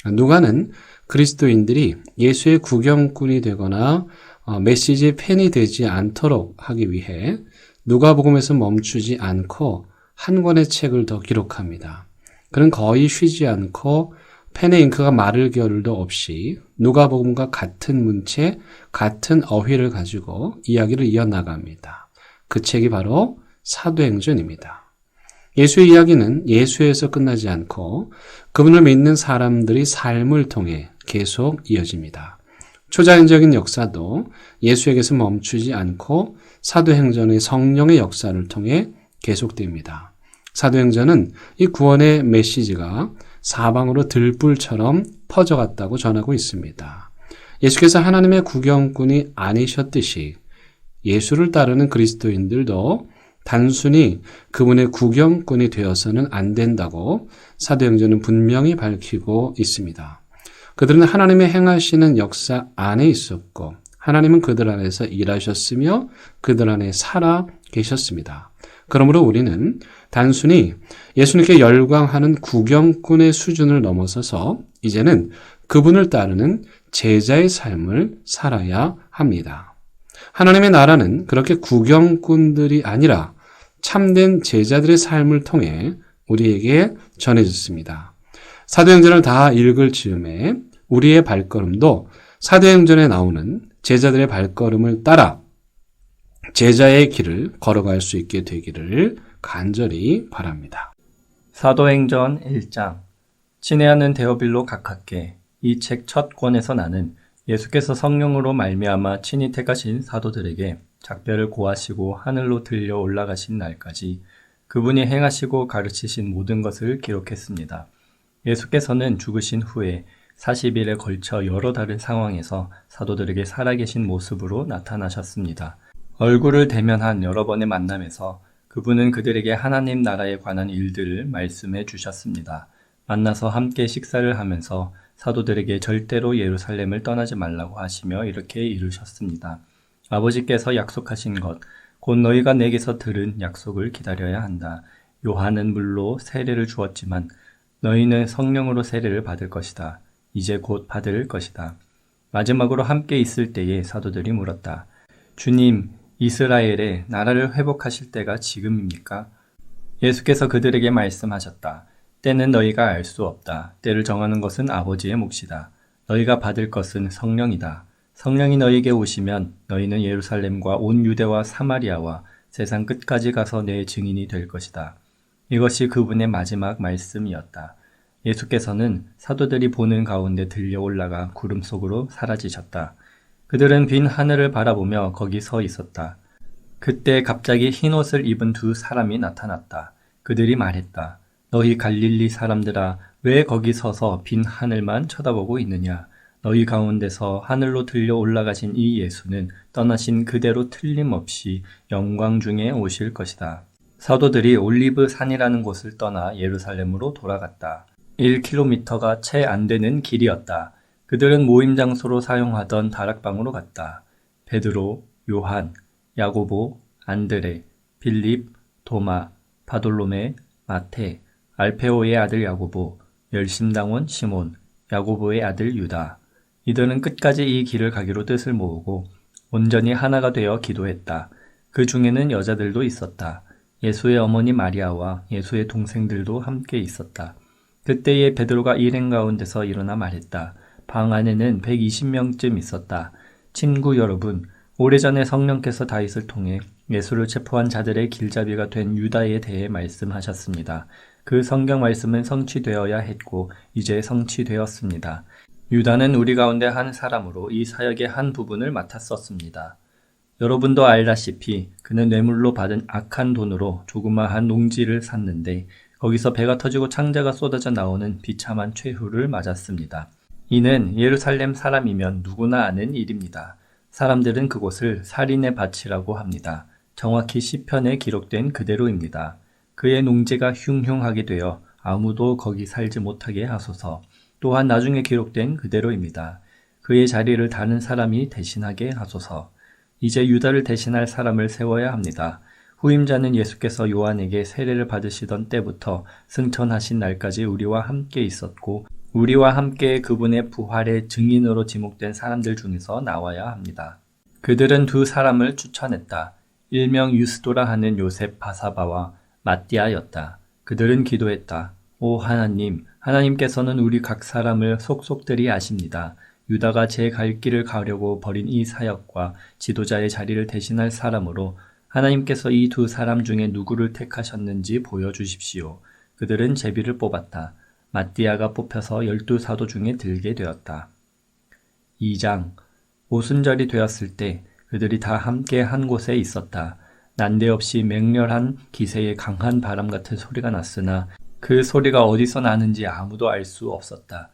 누가는 그리스도인들이 예수의 구경꾼이 되거나 메시지의 팬이 되지 않도록 하기 위해 누가복음에서 멈추지 않고 한 권의 책을 더 기록합니다. 그는 거의 쉬지 않고 펜에 잉크가 마를 겨를도 없이 누가복음과 같은 문체, 같은 어휘를 가지고 이야기를 이어나갑니다. 그 책이 바로 사도행전입니다. 예수의 이야기는 예수에서 끝나지 않고 그분을 믿는 사람들의 삶을 통해 계속 이어집니다. 초자연적인 역사도 예수에게서 멈추지 않고 사도행전의 성령의 역사를 통해 계속됩니다. 사도행전은 이 구원의 메시지가 사방으로 들불처럼 퍼져갔다고 전하고 있습니다. 예수께서 하나님의 구경꾼이 아니셨듯이 예수를 따르는 그리스도인들도 단순히 그분의 구경꾼이 되어서는 안 된다고 사도행전은 분명히 밝히고 있습니다. 그들은 하나님의 행하시는 역사 안에 있었고 하나님은 그들 안에서 일하셨으며 그들 안에 살아 계셨습니다. 그러므로 우리는 단순히 예수님께 열광하는 구경꾼의 수준을 넘어서서 이제는 그분을 따르는 제자의 삶을 살아야 합니다. 하나님의 나라는 그렇게 구경꾼들이 아니라 참된 제자들의 삶을 통해 우리에게 전해졌습니다. 사도행전을 다 읽을 즈음에 우리의 발걸음도 사도행전에 나오는 제자들의 발걸음을 따라 제자의 길을 걸어갈 수 있게 되기를 간절히 바랍니다. 사도행전 1장 친애하는 데오빌로 각하께 이 책 첫 권에서 나는 예수께서 성령으로 말미암아 친히 택하신 사도들에게 작별을 고하시고 하늘로 들려 올라가신 날까지 그분이 행하시고 가르치신 모든 것을 기록했습니다. 예수께서는 죽으신 후에 40일에 걸쳐 여러 다른 상황에서 사도들에게 살아계신 모습으로 나타나셨습니다. 얼굴을 대면한 여러 번의 만남에서 그분은 그들에게 하나님 나라에 관한 일들을 말씀해 주셨습니다. 만나서 함께 식사를 하면서 사도들에게 절대로 예루살렘을 떠나지 말라고 하시며 이렇게 이르셨습니다. 아버지께서 약속하신 것, 곧 너희가 내게서 들은 약속을 기다려야 한다. 요한은 물로 세례를 주었지만 너희는 성령으로 세례를 받을 것이다. 이제 곧 받을 것이다. 마지막으로 함께 있을 때에 사도들이 물었다. 주님, 이스라엘의 나라를 회복하실 때가 지금입니까? 예수께서 그들에게 말씀하셨다. 때는 너희가 알 수 없다. 때를 정하는 것은 아버지의 몫이다. 너희가 받을 것은 성령이다. 성령이 너희에게 오시면 너희는 예루살렘과 온 유대와 사마리아와 세상 끝까지 가서 내 증인이 될 것이다. 이것이 그분의 마지막 말씀이었다. 예수께서는 사도들이 보는 가운데 들려 올라가 구름 속으로 사라지셨다. 그들은 빈 하늘을 바라보며 거기 서 있었다. 그때 갑자기 흰 옷을 입은 두 사람이 나타났다. 그들이 말했다. 너희 갈릴리 사람들아, 왜 거기 서서 빈 하늘만 쳐다보고 있느냐? 너희 가운데서 하늘로 들려 올라가신 이 예수는 떠나신 그대로 틀림없이 영광 중에 오실 것이다. 사도들이 올리브 산이라는 곳을 떠나 예루살렘으로 돌아갔다. 1km가 채 안 되는 길이었다. 그들은 모임 장소로 사용하던 다락방으로 갔다. 베드로, 요한, 야고보, 안드레, 빌립, 도마, 바돌로메, 마테, 알페오의 아들 야고보, 열심당원 시몬, 야고보의 아들 유다. 이들은 끝까지 이 길을 가기로 뜻을 모으고 온전히 하나가 되어 기도했다. 그 중에는 여자들도 있었다. 예수의 어머니 마리아와 예수의 동생들도 함께 있었다. 그때에 베드로가 일행 가운데서 일어나 말했다. 방 안에는 120명쯤 있었다. 친구 여러분, 오래전에 성령께서 다윗을 통해 예수를 체포한 자들의 길잡이가 된 유다에 대해 말씀하셨습니다. 그 성경 말씀은 성취되어야 했고 이제 성취되었습니다. 유다는 우리 가운데 한 사람으로 이 사역의 한 부분을 맡았었습니다. 여러분도 알다시피 그는 뇌물로 받은 악한 돈으로 조그마한 농지를 샀는데 거기서 배가 터지고 창자가 쏟아져 나오는 비참한 최후를 맞았습니다. 이는 예루살렘 사람이면 누구나 아는 일입니다. 사람들은 그곳을 살인의 밭이라고 합니다. 정확히 시편에 기록된 그대로입니다. 그의 농지가 흉흉하게 되어 아무도 거기 살지 못하게 하소서. 또한 나중에 기록된 그대로입니다. 그의 자리를 다른 사람이 대신하게 하소서. 이제 유다를 대신할 사람을 세워야 합니다. 후임자는 예수께서 요한에게 세례를 받으시던 때부터 승천하신 날까지 우리와 함께 있었고 우리와 함께 그분의 부활의 증인으로 지목된 사람들 중에서 나와야 합니다. 그들은 두 사람을 추천했다. 일명 유스도라 하는 요셉 바사바와 마띠아였다. 그들은 기도했다. 오 하나님, 하나님께서는 우리 각 사람을 속속들이 아십니다. 유다가 제 갈 길을 가려고 벌인 이 사역과 지도자의 자리를 대신할 사람으로 하나님께서 이 두 사람 중에 누구를 택하셨는지 보여주십시오. 그들은 제비를 뽑았다. 마띠아가 뽑혀서 12사도 중에 들게 되었다. 2장 오순절이 되었을 때 그들이 다 함께 한 곳에 있었다. 난데없이 맹렬한 기세의 강한 바람 같은 소리가 났으나 그 소리가 어디서 나는지 아무도 알 수 없었다.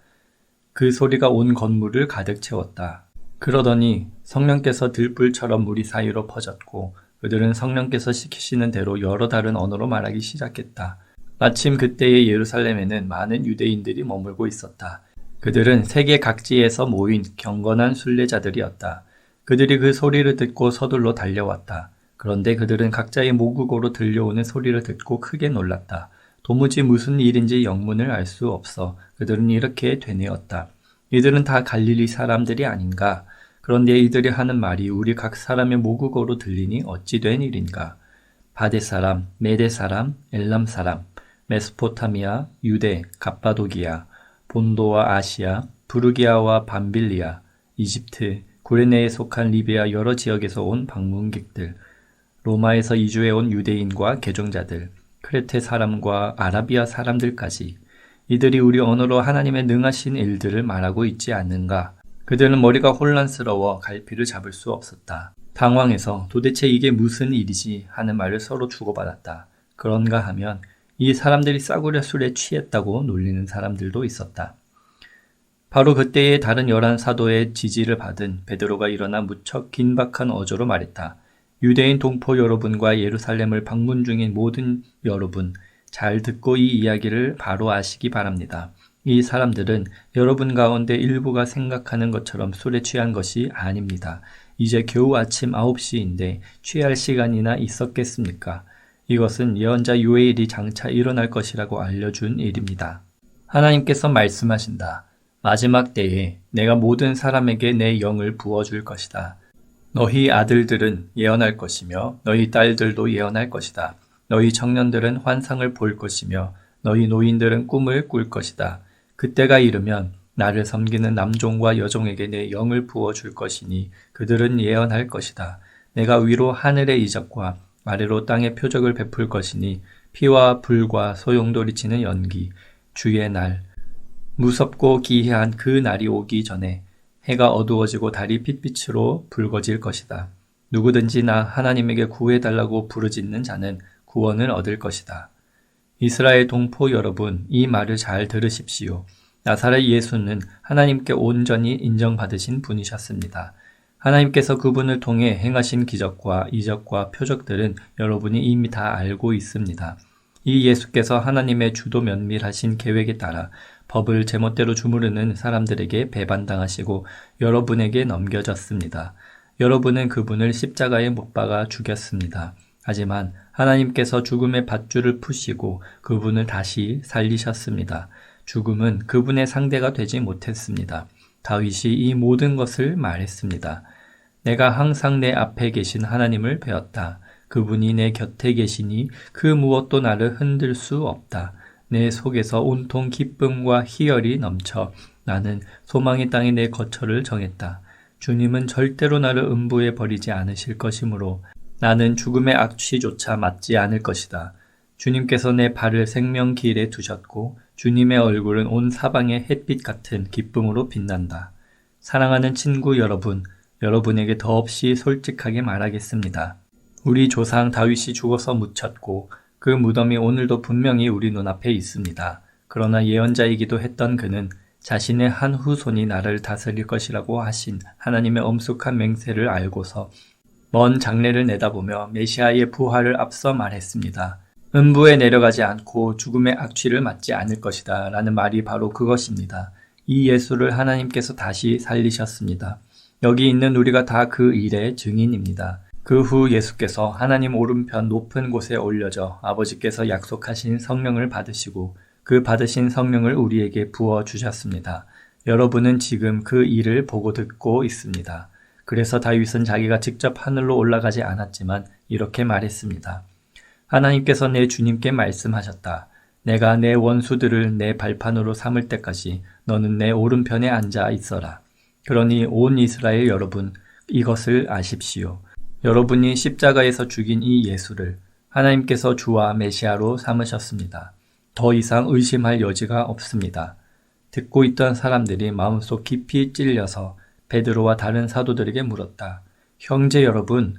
그 소리가 온 건물을 가득 채웠다. 그러더니 성령께서 들불처럼 무리 사이로 퍼졌고 그들은 성령께서 시키시는 대로 여러 다른 언어로 말하기 시작했다. 마침 그때의 예루살렘에는 많은 유대인들이 머물고 있었다. 그들은 세계 각지에서 모인 경건한 순례자들이었다. 그들이 그 소리를 듣고 서둘러 달려왔다. 그런데 그들은 각자의 모국어로 들려오는 소리를 듣고 크게 놀랐다. 도무지 무슨 일인지 영문을 알 수 없어 그들은 이렇게 되뇌었다. 이들은 다 갈릴리 사람들이 아닌가? 그런데 이들이 하는 말이 우리 각 사람의 모국어로 들리니 어찌 된 일인가? 바데 사람, 메데 사람, 엘람 사람, 메소포타미아, 유대, 갑바도기아, 본도와 아시아, 부르기아와 밤빌리아, 이집트, 구레네에 속한 리비아 여러 지역에서 온 방문객들, 로마에서 이주해 온 유대인과 개종자들, 크레테 사람과 아라비아 사람들까지 이들이 우리 언어로 하나님의 능하신 일들을 말하고 있지 않는가? 그들은 머리가 혼란스러워 갈피를 잡을 수 없었다. 당황해서 도대체 이게 무슨 일이지 하는 말을 서로 주고받았다. 그런가 하면 이 사람들이 싸구려 술에 취했다고 놀리는 사람들도 있었다. 바로 그때에 다른 11사도의 지지를 받은 베드로가 일어나 무척 긴박한 어조로 말했다. 유대인 동포 여러분과 예루살렘을 방문 중인 모든 여러분, 잘 듣고 이 이야기를 바로 아시기 바랍니다. 이 사람들은 여러분 가운데 일부가 생각하는 것처럼 술에 취한 것이 아닙니다. 이제 겨우 아침 9시인데 취할 시간이나 있었겠습니까? 이것은 예언자 요엘이 장차 일어날 것이라고 알려준 일입니다. 하나님께서 말씀하신다. 마지막 때에 내가 모든 사람에게 내 영을 부어줄 것이다. 너희 아들들은 예언할 것이며 너희 딸들도 예언할 것이다. 너희 청년들은 환상을 볼 것이며 너희 노인들은 꿈을 꿀 것이다. 그때가 이르면 나를 섬기는 남종과 여종에게 내 영을 부어줄 것이니 그들은 예언할 것이다. 내가 위로 하늘의 이적과 아래로 땅의 표적을 베풀 것이니 피와 불과 소용돌이치는 연기, 주의 날, 무섭고 기이한 그 날이 오기 전에 해가 어두워지고 달이 핏빛으로 붉어질 것이다. 누구든지 나 하나님에게 구해달라고 부르짖는 자는 구원을 얻을 것이다. 이스라엘 동포 여러분, 이 말을 잘 들으십시오. 나사렛 예수는 하나님께 온전히 인정받으신 분이셨습니다. 하나님께서 그분을 통해 행하신 기적과 이적과 표적들은 여러분이 이미 다 알고 있습니다. 이 예수께서 하나님의 주도 면밀하신 계획에 따라 법을 제멋대로 주무르는 사람들에게 배반당하시고 여러분에게 넘겨졌습니다. 여러분은 그분을 십자가에 못 박아 죽였습니다. 하지만 하나님께서 죽음의 밧줄을 푸시고 그분을 다시 살리셨습니다. 죽음은 그분의 상대가 되지 못했습니다. 다윗이 이 모든 것을 말했습니다. 내가 항상 내 앞에 계신 하나님을 배웠다. 그분이 내 곁에 계시니 그 무엇도 나를 흔들 수 없다. 내 속에서 온통 기쁨과 희열이 넘쳐 나는 소망의 땅에 내 거처를 정했다. 주님은 절대로 나를 음부에 버리지 않으실 것이므로 나는 죽음의 악취조차 맞지 않을 것이다. 주님께서 내 발을 생명길에 두셨고 주님의 얼굴은 온 사방의 햇빛 같은 기쁨으로 빛난다. 사랑하는 친구 여러분, 여러분에게 더없이 솔직하게 말하겠습니다. 우리 조상 다윗이 죽어서 묻혔고 그 무덤이 오늘도 분명히 우리 눈앞에 있습니다. 그러나 예언자이기도 했던 그는 자신의 한 후손이 나를 다스릴 것이라고 하신 하나님의 엄숙한 맹세를 알고서 먼 장래를 내다보며 메시아의 부활을 앞서 말했습니다. 음부에 내려가지 않고 죽음의 악취를 맞지 않을 것이다 라는 말이 바로 그것입니다. 이 예수를 하나님께서 다시 살리셨습니다. 여기 있는 우리가 다 그 일의 증인입니다. 그 후 예수께서 하나님 오른편 높은 곳에 올려져 아버지께서 약속하신 성령을 받으시고 그 받으신 성령을 우리에게 부어주셨습니다. 여러분은 지금 그 일을 보고 듣고 있습니다. 그래서 다윗은 자기가 직접 하늘로 올라가지 않았지만 이렇게 말했습니다. 하나님께서 내 주님께 말씀하셨다. 내가 내 원수들을 내 발판으로 삼을 때까지 너는 내 오른편에 앉아 있어라. 그러니 온 이스라엘 여러분, 이것을 아십시오. 여러분이 십자가에서 죽인 이 예수를 하나님께서 주와 메시아로 삼으셨습니다. 더 이상 의심할 여지가 없습니다. 듣고 있던 사람들이 마음속 깊이 찔려서 베드로와 다른 사도들에게 물었다. 형제 여러분,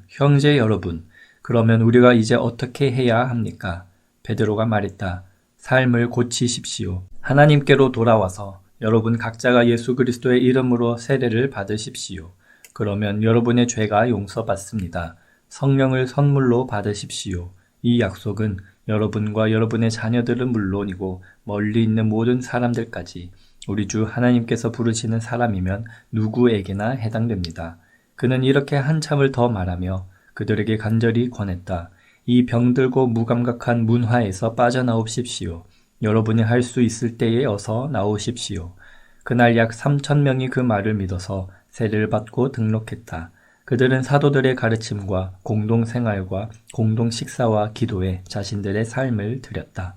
그러면 우리가 이제 어떻게 해야 합니까? 베드로가 말했다. 삶을 고치십시오. 하나님께로 돌아와서 여러분 각자가 예수 그리스도의 이름으로 세례를 받으십시오. 그러면 여러분의 죄가 용서받습니다. 성령을 선물로 받으십시오. 이 약속은 여러분과 여러분의 자녀들은 물론이고 멀리 있는 모든 사람들까지 우리 주 하나님께서 부르시는 사람이면 누구에게나 해당됩니다. 그는 이렇게 한참을 더 말하며 그들에게 간절히 권했다. 이 병들고 무감각한 문화에서 빠져나오십시오. 여러분이 할 수 있을 때에 어서 나오십시오. 그날 약 3,000명이 그 말을 믿어서 세례를 받고 등록했다. 그들은 사도들의 가르침과 공동생활과 공동식사와 기도에 자신들의 삶을 드렸다.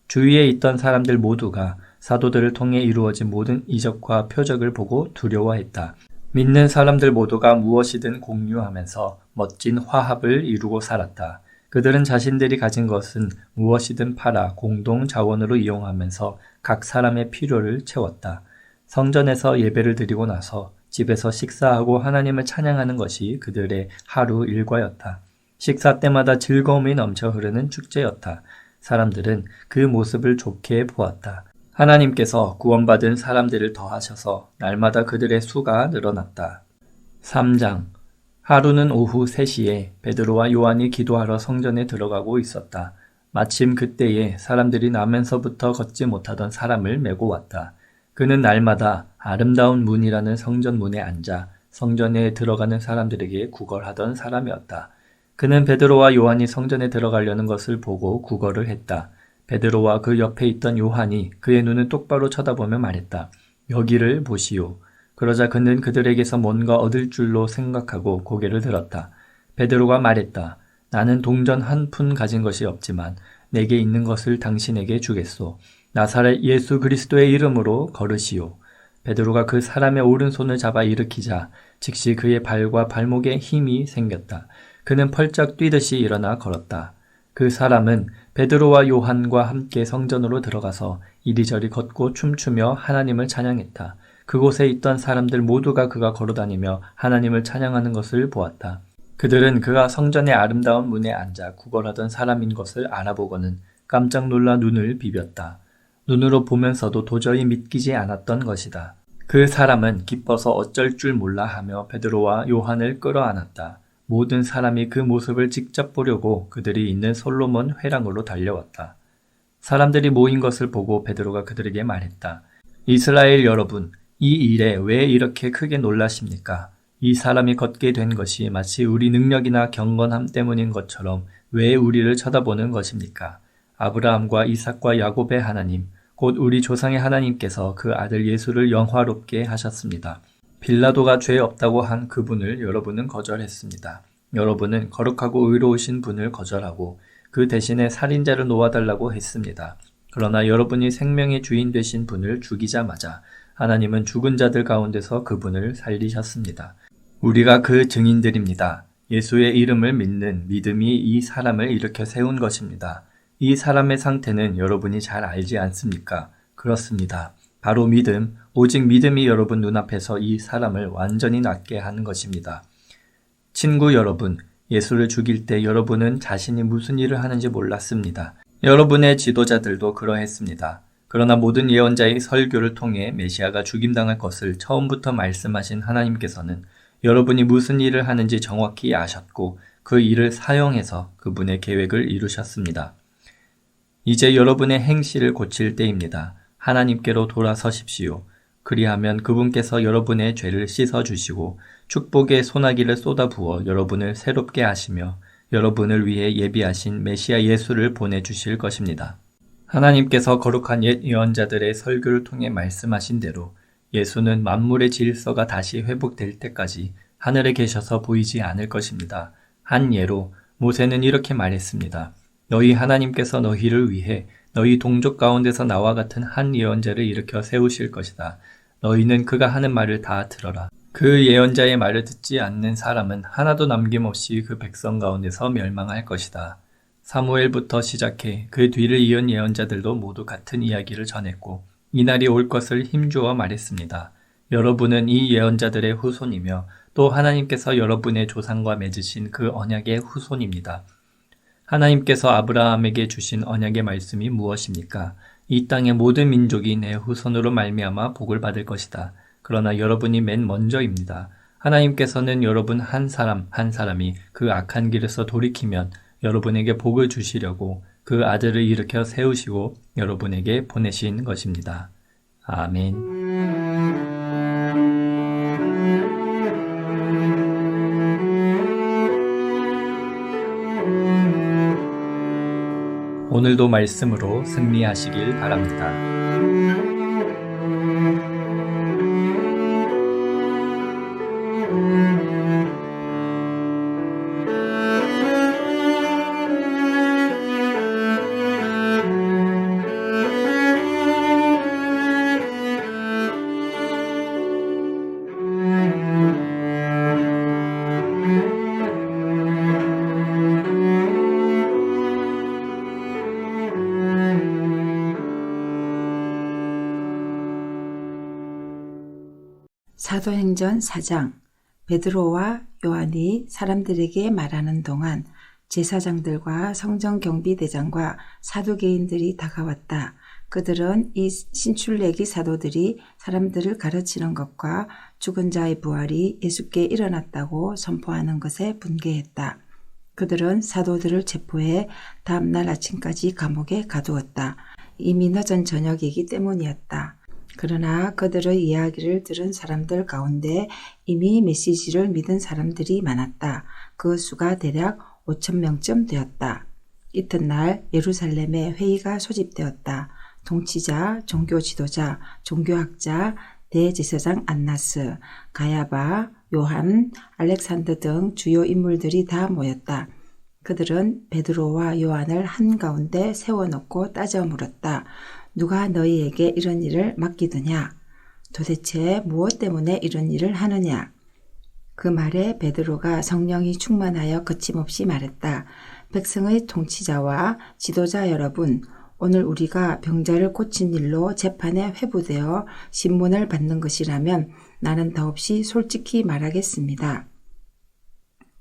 주위에 있던 사람들 모두가 사도들을 통해 이루어진 모든 이적과 표적을 보고 두려워했다. 믿는 사람들 모두가 무엇이든 공유하면서 멋진 화합을 이루고 살았다. 그들은 자신들이 가진 것은 무엇이든 팔아 공동 자원으로 이용하면서 각 사람의 필요를 채웠다. 성전에서 예배를 드리고 나서 집에서 식사하고 하나님을 찬양하는 것이 그들의 하루 일과였다. 식사 때마다 즐거움이 넘쳐 흐르는 축제였다. 사람들은 그 모습을 좋게 보았다. 하나님께서 구원받은 사람들을 더하셔서 날마다 그들의 수가 늘어났다. 3장. 하루는 오후 3시에 베드로와 요한이 기도하러 성전에 들어가고 있었다. 마침 그때에 사람들이 나면서부터 걷지 못하던 사람을 메고 왔다. 그는 날마다 아름다운 문이라는 성전 문에 앉아 성전에 들어가는 사람들에게 구걸하던 사람이었다. 그는 베드로와 요한이 성전에 들어가려는 것을 보고 구걸을 했다. 베드로와 그 옆에 있던 요한이 그의 눈을 똑바로 쳐다보며 말했다. 여기를 보시오. 그러자 그는 그들에게서 뭔가 얻을 줄로 생각하고 고개를 들었다. 베드로가 말했다. 나는 동전 한 푼 가진 것이 없지만 내게 있는 것을 당신에게 주겠소. 나사렛 예수 그리스도의 이름으로 걸으시오. 베드로가 그 사람의 오른손을 잡아 일으키자 즉시 그의 발과 발목에 힘이 생겼다. 그는 펄쩍 뛰듯이 일어나 걸었다. 그 사람은 베드로와 요한과 함께 성전으로 들어가서 이리저리 걷고 춤추며 하나님을 찬양했다. 그곳에 있던 사람들 모두가 그가 걸어다니며 하나님을 찬양하는 것을 보았다. 그들은 그가 성전의 아름다운 문에 앉아 구걸하던 사람인 것을 알아보고는 깜짝 놀라 눈을 비볐다. 눈으로 보면서도 도저히 믿기지 않았던 것이다. 그 사람은 기뻐서 어쩔 줄 몰라 하며 베드로와 요한을 끌어안았다. 모든 사람이 그 모습을 직접 보려고 그들이 있는 솔로몬 회랑으로 달려왔다. 사람들이 모인 것을 보고 베드로가 그들에게 말했다. 이스라엘 여러분, 이 일에 왜 이렇게 크게 놀라십니까? 이 사람이 걷게 된 것이 마치 우리 능력이나 경건함 때문인 것처럼 왜 우리를 쳐다보는 것입니까? 아브라함과 이삭과 야곱의 하나님, 곧 우리 조상의 하나님께서 그 아들 예수를 영화롭게 하셨습니다. 빌라도가 죄 없다고 한 그분을 여러분은 거절했습니다. 여러분은 거룩하고 의로우신 분을 거절하고 그 대신에 살인자를 놓아달라고 했습니다. 그러나 여러분이 생명의 주인 되신 분을 죽이자마자 하나님은 죽은 자들 가운데서 그분을 살리셨습니다. 우리가 그 증인들입니다. 예수의 이름을 믿는 믿음이 이 사람을 일으켜 세운 것입니다. 이 사람의 상태는 여러분이 잘 알지 않습니까? 그렇습니다. 바로 믿음, 오직 믿음이 여러분 눈앞에서 이 사람을 완전히 낫게 하는 것입니다. 친구 여러분, 예수를 죽일 때 여러분은 자신이 무슨 일을 하는지 몰랐습니다. 여러분의 지도자들도 그러했습니다. 그러나 모든 예언자의 설교를 통해 메시아가 죽임당할 것을 처음부터 말씀하신 하나님께서는 여러분이 무슨 일을 하는지 정확히 아셨고 그 일을 사용해서 그분의 계획을 이루셨습니다. 이제 여러분의 행실을 고칠 때입니다. 하나님께로 돌아서십시오. 그리하면 그분께서 여러분의 죄를 씻어주시고 축복의 소나기를 쏟아부어 여러분을 새롭게 하시며 여러분을 위해 예비하신 메시아 예수를 보내주실 것입니다. 하나님께서 거룩한 옛 예언자들의 설교를 통해 말씀하신 대로 예수는 만물의 질서가 다시 회복될 때까지 하늘에 계셔서 보이지 않을 것입니다. 한 예로 모세는 이렇게 말했습니다. 너희 하나님께서 너희를 위해 너희 동족 가운데서 나와 같은 한 예언자를 일으켜 세우실 것이다. 너희는 그가 하는 말을 다 들어라. 그 예언자의 말을 듣지 않는 사람은 하나도 남김없이 그 백성 가운데서 멸망할 것이다. 사무엘부터 시작해 그 뒤를 이은 예언자들도 모두 같은 이야기를 전했고 이날이 올 것을 힘주어 말했습니다. 여러분은 이 예언자들의 후손이며 또 하나님께서 여러분의 조상과 맺으신 그 언약의 후손입니다. 하나님께서 아브라함에게 주신 언약의 말씀이 무엇입니까? 이 땅의 모든 민족이 내 후손으로 말미암아 복을 받을 것이다. 그러나 여러분이 맨 먼저입니다. 하나님께서는 여러분 한 사람 한 사람이 그 악한 길에서 돌이키면 여러분에게 복을 주시려고 그 아들을 일으켜 세우시고 여러분에게 보내신 것입니다. 아멘. 오늘도 말씀으로 승리하시길 바랍니다. 사도행전 4장. 베드로와 요한이 사람들에게 말하는 동안 제사장들과 성전경비대장과 사두개인들이 다가왔다. 그들은 이 신출내기 사도들이 사람들을 가르치는 것과 죽은 자의 부활이 예수께 일어났다고 선포하는 것에 분개했다. 그들은 사도들을 체포해 다음날 아침까지 감옥에 가두었다. 이미 늦은 저녁이기 때문이었다. 그러나 그들의 이야기를 들은 사람들 가운데 이미 메시지를 믿은 사람들이 많았다. 그 수가 대략 5,000명쯤 되었다. 이튿날 예루살렘에 회의가 소집되었다. 통치자, 종교 지도자, 종교학자, 대제사장 안나스, 가야바, 요한, 알렉산더 등 주요 인물들이 다 모였다. 그들은 베드로와 요한을 한가운데 세워놓고 따져 물었다. 누가 너희에게 이런 일을 맡기더냐? 도대체 무엇 때문에 이런 일을 하느냐? 그 말에 베드로가 성령이 충만하여 거침없이 말했다. 백성의 통치자와 지도자 여러분, 오늘 우리가 병자를 고친 일로 재판에 회부되어 신문을 받는 것이라면 나는 더없이 솔직히 말하겠습니다.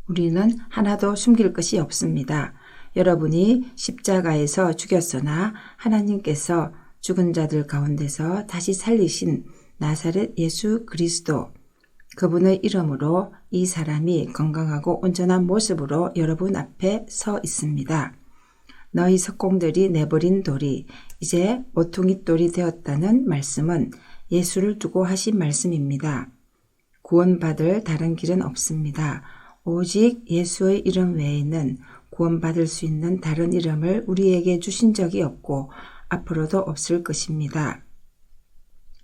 우리는 하나도 숨길 것이 없습니다. 여러분이 십자가에서 죽였으나 하나님께서 죽은 자들 가운데서 다시 살리신 나사렛 예수 그리스도, 그분의 이름으로 이 사람이 건강하고 온전한 모습으로 여러분 앞에 서 있습니다. 너희 석공들이 내버린 돌이 이제 모퉁이 돌이 되었다는 말씀은 예수를 두고 하신 말씀입니다. 구원받을 다른 길은 없습니다. 오직 예수의 이름 외에는 구원받을 수 있는 다른 이름을 우리에게 주신 적이 없고 앞으로도 없을 것입니다.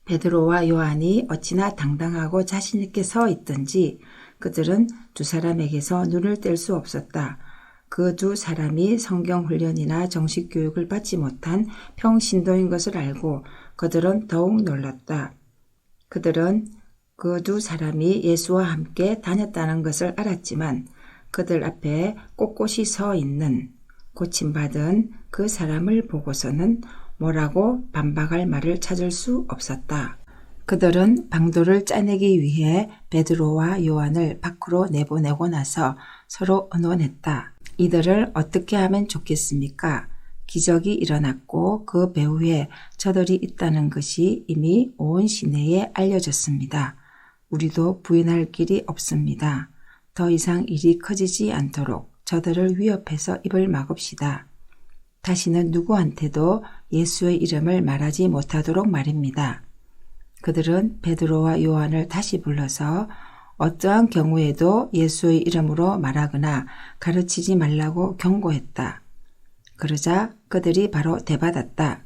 베드로와 요한이 어찌나 당당하고 자신 있게 서 있던지 그들은 두 사람에게서 눈을 뗄 수 없었다. 그 두 사람이 성경 훈련이나 정식 교육을 받지 못한 평신도인 것을 알고 그들은 더욱 놀랐다. 그들은 그 두 사람이 예수와 함께 다녔다는 것을 알았지만 그들 앞에 꼿꼿이 서 있는 고침받은 그 사람을 보고서는 뭐라고 반박할 말을 찾을 수 없었다. 그들은 방도를 짜내기 위해 베드로와 요한을 밖으로 내보내고 나서 서로 의논했다. 이들을 어떻게 하면 좋겠습니까? 기적이 일어났고 그 배후에 저들이 있다는 것이 이미 온 시내에 알려졌습니다. 우리도 부인할 길이 없습니다. 더 이상 일이 커지지 않도록 저들을 위협해서 입을 막읍시다. 다시는 누구한테도 예수의 이름을 말하지 못하도록 말입니다. 그들은 베드로와 요한을 다시 불러서 어떠한 경우에도 예수의 이름으로 말하거나 가르치지 말라고 경고했다. 그러자 그들이 바로 대받았다.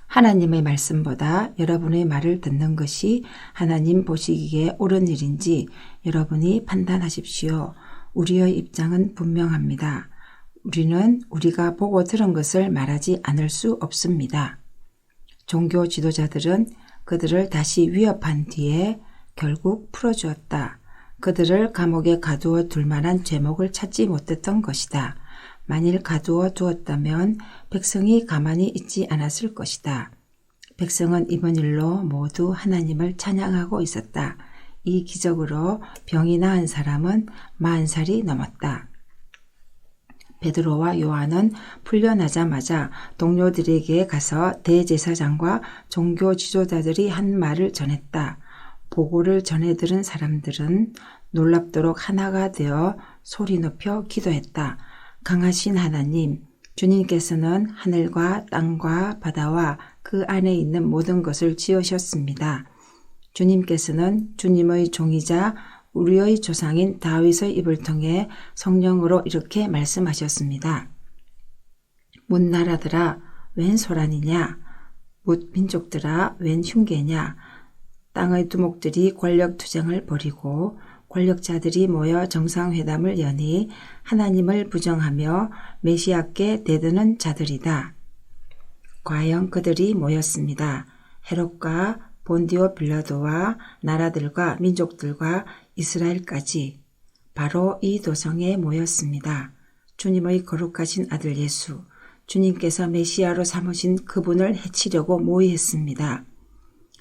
하나님의 말씀보다 여러분의 말을 듣는 것이 하나님 보시기에 옳은 일인지 여러분이 판단하십시오. 우리의 입장은 분명합니다. 우리는 우리가 보고 들은 것을 말하지 않을 수 없습니다. 종교 지도자들은 그들을 다시 위협한 뒤에 결국 풀어주었다. 그들을 감옥에 가두어 둘 만한 죄목을 찾지 못했던 것이다. 만일 가두어 두었다면 백성이 가만히 있지 않았을 것이다. 백성은 이번 일로 모두 하나님을 찬양하고 있었다. 이 기적으로 병이 나은 사람은 40살이 넘었다. 베드로와 요한은 풀려나자마자 동료들에게 가서 대제사장과 종교 지도자들이 한 말을 전했다. 보고를 전해 들은 사람들은 놀랍도록 하나가 되어 소리 높여 기도했다. 강하신 하나님, 주님께서는 하늘과 땅과 바다와 그 안에 있는 모든 것을 지으셨습니다. 주님께서는 주님의 종이자 우리의 조상인 다윗의 입을 통해 성령으로 이렇게 말씀하셨습니다. 뭇 나라들아 웬 소란이냐? 뭇 민족들아 웬 흉계냐? 땅의 두목들이 권력투쟁을 벌이고 권력자들이 모여 정상회담을 여니 하나님을 부정하며 메시아께 대드는 자들이다. 과연 그들이 모였습니다. 헤롯과 본디오 빌라도와 나라들과 민족들과 이스라엘까지 바로 이 도성에 모였습니다. 주님의 거룩하신 아들 예수, 주님께서 메시아로 삼으신 그분을 해치려고 모의했습니다.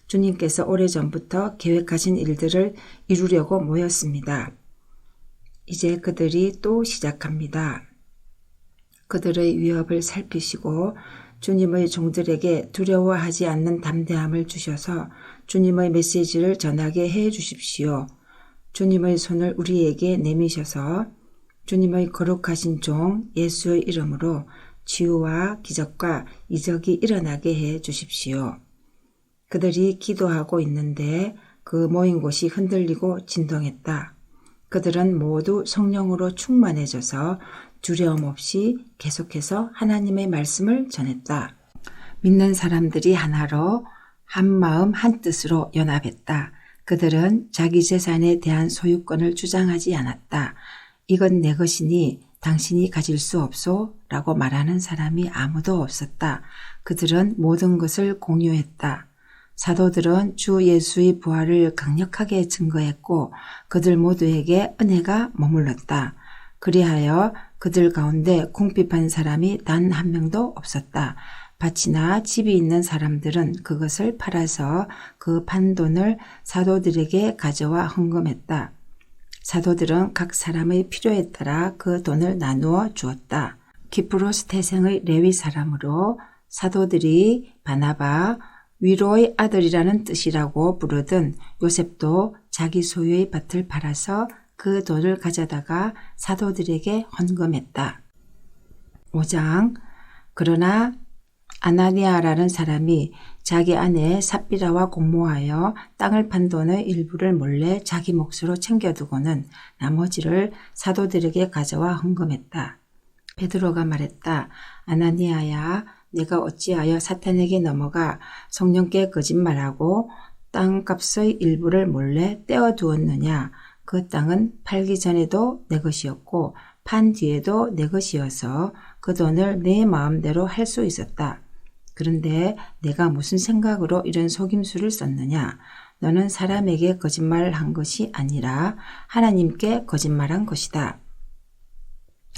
주님께서 오래전부터 계획하신 일들을 이루려고 모였습니다. 이제 그들이 또 시작합니다. 그들의 위협을 살피시고 주님의 종들에게 두려워하지 않는 담대함을 주셔서 주님의 메시지를 전하게 해 주십시오. 주님의 손을 우리에게 내미셔서 주님의 거룩하신 종 예수의 이름으로 치유와 기적과 이적이 일어나게 해 주십시오. 그들이 기도하고 있는데 그 모인 곳이 흔들리고 진동했다. 그들은 모두 성령으로 충만해져서 두려움 없이 계속해서 하나님의 말씀을 전했다. 믿는 사람들이 하나로 한 마음 한 뜻으로 연합했다. 그들은 자기 재산에 대한 소유권을 주장하지 않았다. 이건 내 것이니 당신이 가질 수 없소 라고 말하는 사람이 아무도 없었다. 그들은 모든 것을 공유했다. 사도들은 주 예수의 부활을 강력하게 증거했고 그들 모두에게 은혜가 머물렀다. 그리하여 그들 가운데 궁핍한 사람이 단 한 명도 없었다. 밭이나 집이 있는 사람들은 그것을 팔아서 그 판돈을 사도들에게 가져와 헌금했다. 사도들은 각 사람의 필요에 따라 그 돈을 나누어 주었다. 기프로스 태생의 레위 사람으로 사도들이 바나바, 위로의 아들이라는 뜻이라고 부르던 요셉도 자기 소유의 밭을 팔아서 그 돈을 가져다가 사도들에게 헌금했다. 5장. 그러나 아나니아라는 사람이 자기 아내 삽비라와 공모하여 땅을 판 돈의 일부를 몰래 자기 몫으로 챙겨두고는 나머지를 사도들에게 가져와 헌금했다. 베드로가 말했다. 아나니아야, 내가 어찌하여 사탄에게 넘어가 성령께 거짓말하고 땅값의 일부를 몰래 떼어두었느냐? 그 땅은 팔기 전에도 내 것이었고 판 뒤에도 내 것이어서 그 돈을 내 마음대로 할 수 있었다. 그런데 내가 무슨 생각으로 이런 속임수를 썼느냐? 너는 사람에게 거짓말을 한 것이 아니라 하나님께 거짓말한 것이다.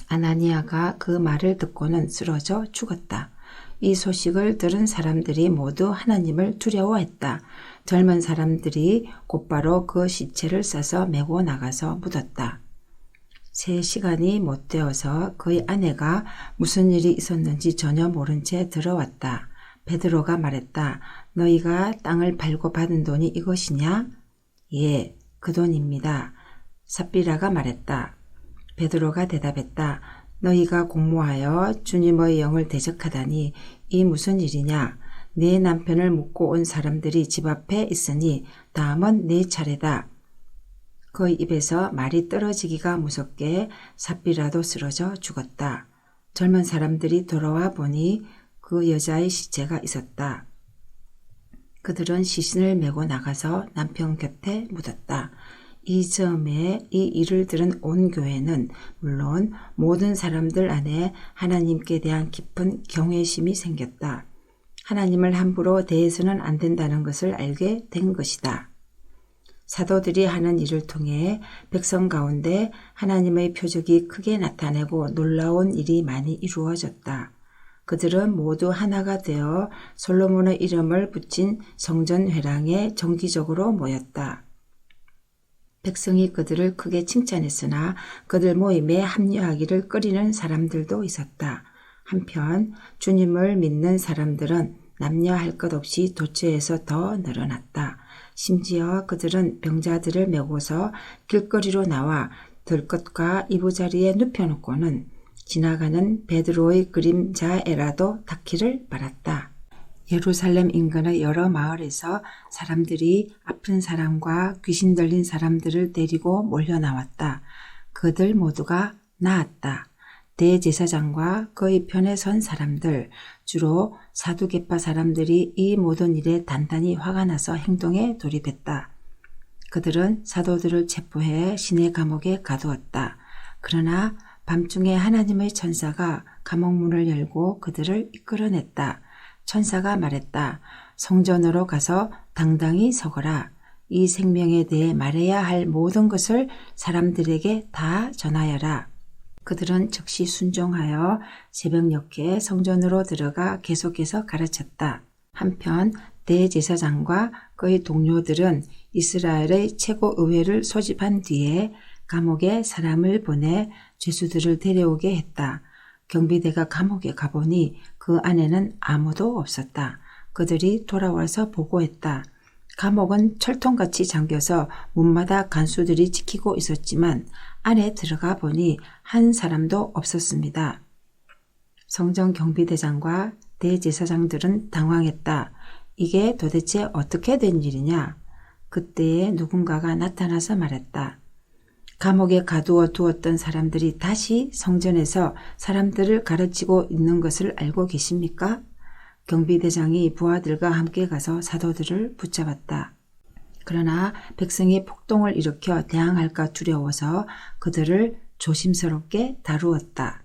아나니아가 그 말을 듣고는 쓰러져 죽었다. 이 소식을 들은 사람들이 모두 하나님을 두려워했다. 젊은 사람들이 곧바로 그 시체를 싸서 메고 나가서 묻었다. 3시간이 못 되어서 그의 아내가 무슨 일이 있었는지 전혀 모른 채 들어왔다. 베드로가 말했다. 너희가 땅을 팔고 받은 돈이 이것이냐? 예, 그 돈입니다. 삽비라가 말했다. 베드로가 대답했다. 너희가 공모하여 주님의 영을 대적하다니 이 무슨 일이냐? 네 남편을 묻고 온 사람들이 집 앞에 있으니 다음은 네 차례다. 그의 입에서 말이 떨어지기가 무섭게 삽비라도 쓰러져 죽었다. 젊은 사람들이 돌아와 보니 그 여자의 시체가 있었다. 그들은 시신을 메고 나가서 남편 곁에 묻었다. 이 즈음에 이 일을 들은 온 교회는 물론 모든 사람들 안에 하나님께 대한 깊은 경외심이 생겼다. 하나님을 함부로 대해서는 안 된다는 것을 알게 된 것이다. 사도들이 하는 일을 통해 백성 가운데 하나님의 표적이 크게 나타내고 놀라운 일이 많이 이루어졌다. 그들은 모두 하나가 되어 솔로몬의 이름을 붙인 성전회랑에 정기적으로 모였다. 백성이 그들을 크게 칭찬했으나 그들 모임에 합류하기를 꺼리는 사람들도 있었다. 한편 주님을 믿는 사람들은 남녀할 것 없이 도처에서 더 늘어났다. 심지어 그들은 병자들을 메고서 길거리로 나와 들것과 이부자리에 눕혀놓고는 지나가는 베드로의 그림자에라도 닿기를 바랐다. 예루살렘 인근의 여러 마을에서 사람들이 아픈 사람과 귀신 들린 사람들을 데리고 몰려 나왔다. 그들 모두가 나았다. 대제사장과 그의 편에 선 사람들, 주로 사두개파 사람들이 이 모든 일에 단단히 화가 나서 행동에 돌입했다. 그들은 사도들을 체포해 시내 감옥에 가두었다. 그러나 밤중에 하나님의 천사가 감옥문을 열고 그들을 이끌어냈다. 천사가 말했다. 성전으로 가서 당당히 서거라. 이 생명에 대해 말해야 할 모든 것을 사람들에게 다 전하여라. 그들은 즉시 순종하여 새벽녘에 성전으로 들어가 계속해서 가르쳤다. 한편 대제사장과 그의 동료들은 이스라엘의 최고의회를 소집한 뒤에 감옥에 사람을 보내 죄수들을 데려오게 했다. 경비대가 감옥에 가보니 그 안에는 아무도 없었다. 그들이 돌아와서 보고했다. 감옥은 철통같이 잠겨서 문마다 간수들이 지키고 있었지만 안에 들어가 보니 한 사람도 없었습니다. 성전 경비대장과 대제사장들은 당황했다. 이게 도대체 어떻게 된 일이냐? 그때에 누군가가 나타나서 말했다. 감옥에 가두어 두었던 사람들이 다시 성전에서 사람들을 가르치고 있는 것을 알고 계십니까? 경비대장이 부하들과 함께 가서 사도들을 붙잡았다. 그러나 백성이 폭동을 일으켜 대항할까 두려워서 그들을 조심스럽게 다루었다.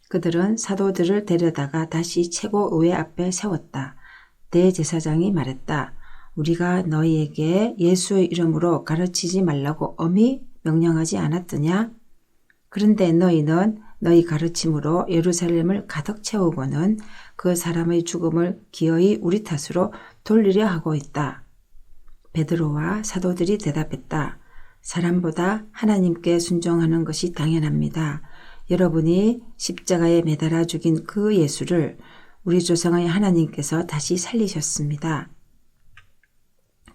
그들은 사도들을 데려다가 다시 최고의회 앞에 세웠다. 대제사장이 말했다. 우리가 너희에게 예수의 이름으로 가르치지 말라고 엄히 명령하지 않았더냐? 그런데 너희는 너희 가르침으로 예루살렘을 가득 채우고는 그 사람의 죽음을 기어이 우리 탓으로 돌리려 하고 있다. 베드로와 사도들이 대답했다. 사람보다 하나님께 순종하는 것이 당연합니다. 여러분이 십자가에 매달아 죽인 그 예수를 우리 조상의 하나님께서 다시 살리셨습니다.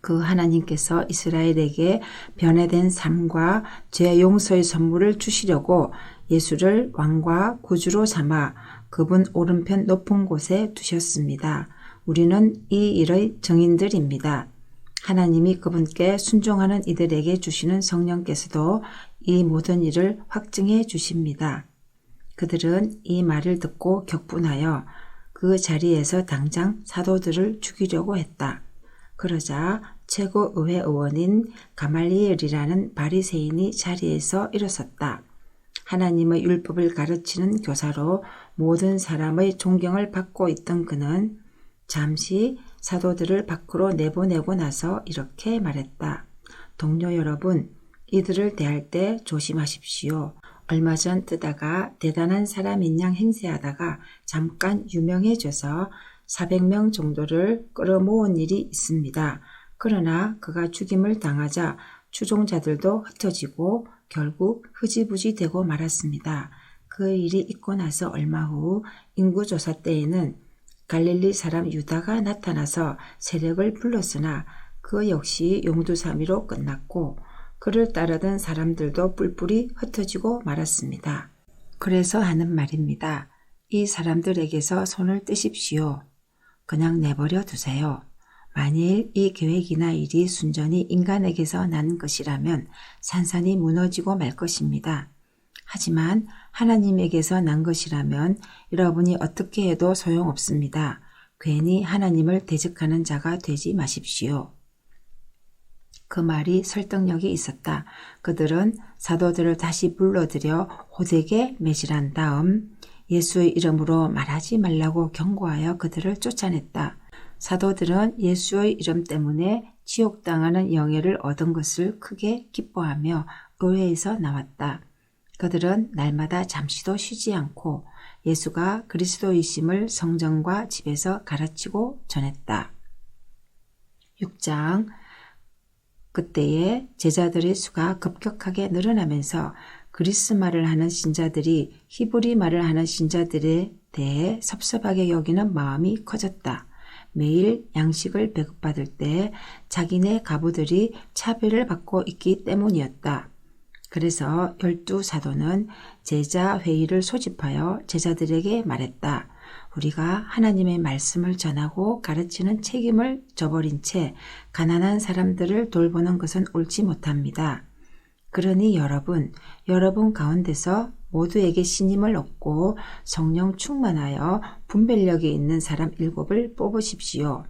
그 하나님께서 이스라엘에게 변화된 삶과 죄 용서의 선물을 주시려고 예수를 왕과 구주로 삼아 그분 오른편 높은 곳에 두셨습니다. 우리는 이 일의 증인들입니다. 하나님이 그분께 순종하는 이들에게 주시는 성령께서도 이 모든 일을 확증해 주십니다. 그들은 이 말을 듣고 격분하여 그 자리에서 당장 사도들을 죽이려고 했다. 그러자 최고의회 의원인 가말리엘이라는 바리새인이 자리에서 일어섰다. 하나님의 율법을 가르치는 교사로 모든 사람의 존경을 받고 있던 그는 잠시 사도들을 밖으로 내보내고 나서 이렇게 말했다. 동료 여러분, 이들을 대할 때 조심하십시오. 얼마 전 뜨다가 대단한 사람인 양 행세하다가 잠깐 유명해져서 400명 정도를 끌어모은 일이 있습니다. 그러나 그가 죽임을 당하자 추종자들도 흩어지고 결국 흐지부지 되고 말았습니다. 그 일이 있고 나서 얼마 후 인구조사 때에는 갈릴리 사람 유다가 나타나서 세력을 불렀으나 그 역시 용두사미로 끝났고 그를 따르던 사람들도 뿔뿔이 흩어지고 말았습니다. 그래서 하는 말입니다. 이 사람들에게서 손을 떼십시오. 그냥 내버려 두세요. 만일 이 계획이나 일이 순전히 인간에게서 난 것이라면 산산이 무너지고 말 것입니다. 하지만 하나님에게서 난 것이라면 여러분이 어떻게 해도 소용없습니다. 괜히 하나님을 대적하는 자가 되지 마십시오. 그 말이 설득력이 있었다. 그들은 사도들을 다시 불러들여 호되게 매질한 다음 예수의 이름으로 말하지 말라고 경고하여 그들을 쫓아냈다. 사도들은 예수의 이름 때문에 지옥당하는 영예를 얻은 것을 크게 기뻐하며 의회에서 나왔다. 그들은 날마다 잠시도 쉬지 않고 예수가 그리스도이심을 성전과 집에서 가르치고 전했다. 6장 그때에 제자들의 수가 급격하게 늘어나면서 그리스 말을 하는 신자들이 히브리 말을 하는 신자들에 대해 섭섭하게 여기는 마음이 커졌다. 매일 양식을 배급받을 때 자기네 가부들이 차별을 받고 있기 때문이었다. 그래서 12사도는 제자 회의를 소집하여 제자들에게 말했다. 우리가 하나님의 말씀을 전하고 가르치는 책임을 저버린 채 가난한 사람들을 돌보는 것은 옳지 못합니다. 그러니 여러분 가운데서 모두에게 신임을 얻고 성령 충만하여 분별력이 있는 사람 7을 뽑으십시오.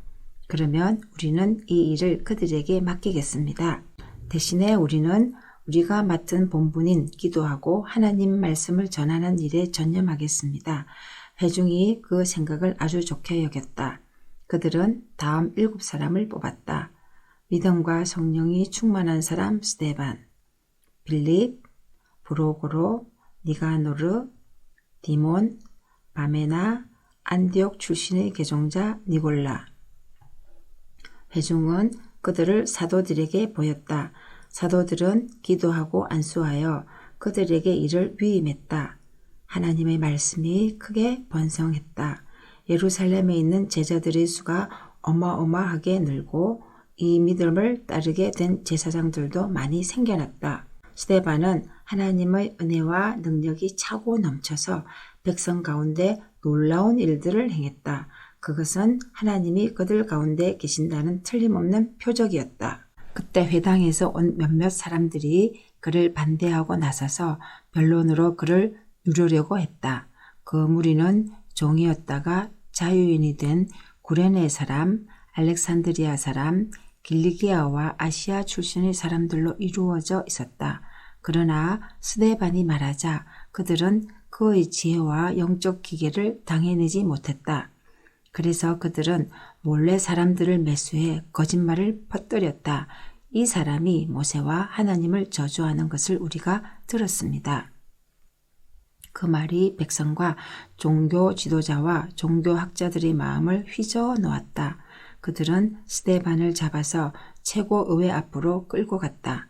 그러면 우리는 이 일을 그들에게 맡기겠습니다. 대신에 우리는 우리가 맡은 본분인 기도하고 하나님 말씀을 전하는 일에 전념하겠습니다. 회중이 그 생각을 아주 좋게 여겼다. 그들은 다음 7사람을 뽑았다. 믿음과 성령이 충만한 사람 스데반, 빌립, 브로고로, 니가노르, 디몬, 바메나, 안디옥 출신의 개종자 니골라. 회중은 그들을 사도들에게 보였다. 사도들은 기도하고 안수하여 그들에게 이를 위임했다. 하나님의 말씀이 크게 번성했다. 예루살렘에 있는 제자들의 수가 어마어마하게 늘고 이 믿음을 따르게 된 제사장들도 많이 생겨났다. 스데반은 하나님의 은혜와 능력이 차고 넘쳐서 백성 가운데 놀라운 일들을 행했다. 그것은 하나님이 그들 가운데 계신다는 틀림없는 표적이었다. 그때 회당에서 온 몇몇 사람들이 그를 반대하고 나서서 변론으로 그를 누르려고 했다. 그 무리는 종이었다가 자유인이 된 구레네 사람, 알렉산드리아 사람, 길리기아와 아시아 출신의 사람들로 이루어져 있었다. 그러나 스데반이 말하자 그들은 그의 지혜와 영적 기계를 당해내지 못했다. 그래서 그들은 몰래 사람들을 매수해 거짓말을 퍼뜨렸다. 이 사람이 모세와 하나님을 저주하는 것을 우리가 들었습니다. 그 말이 백성과 종교 지도자와 종교학자들의 마음을 휘저어 놓았다. 그들은 스데반을 잡아서 최고의회 앞으로 끌고 갔다.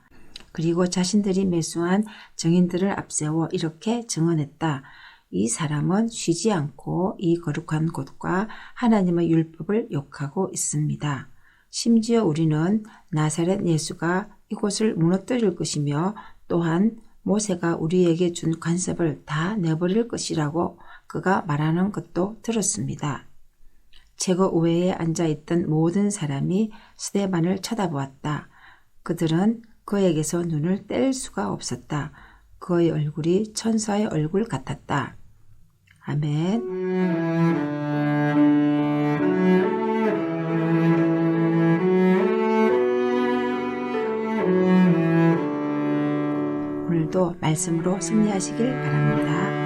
그리고 자신들이 매수한 증인들을 앞세워 이렇게 증언했다. 이 사람은 쉬지 않고 이 거룩한 곳과 하나님의 율법을 욕하고 있습니다. 심지어 우리는 나사렛 예수가 이곳을 무너뜨릴 것이며 또한 모세가 우리에게 준 관습을 다 내버릴 것이라고 그가 말하는 것도 들었습니다. 최고의회에 앉아있던 모든 사람이 스데반을 쳐다보았다. 그들은 그에게서 눈을 뗄 수가 없었다. 그의 얼굴이 천사의 얼굴 같았다. 아멘. 오늘도 말씀으로 승리하시길 바랍니다.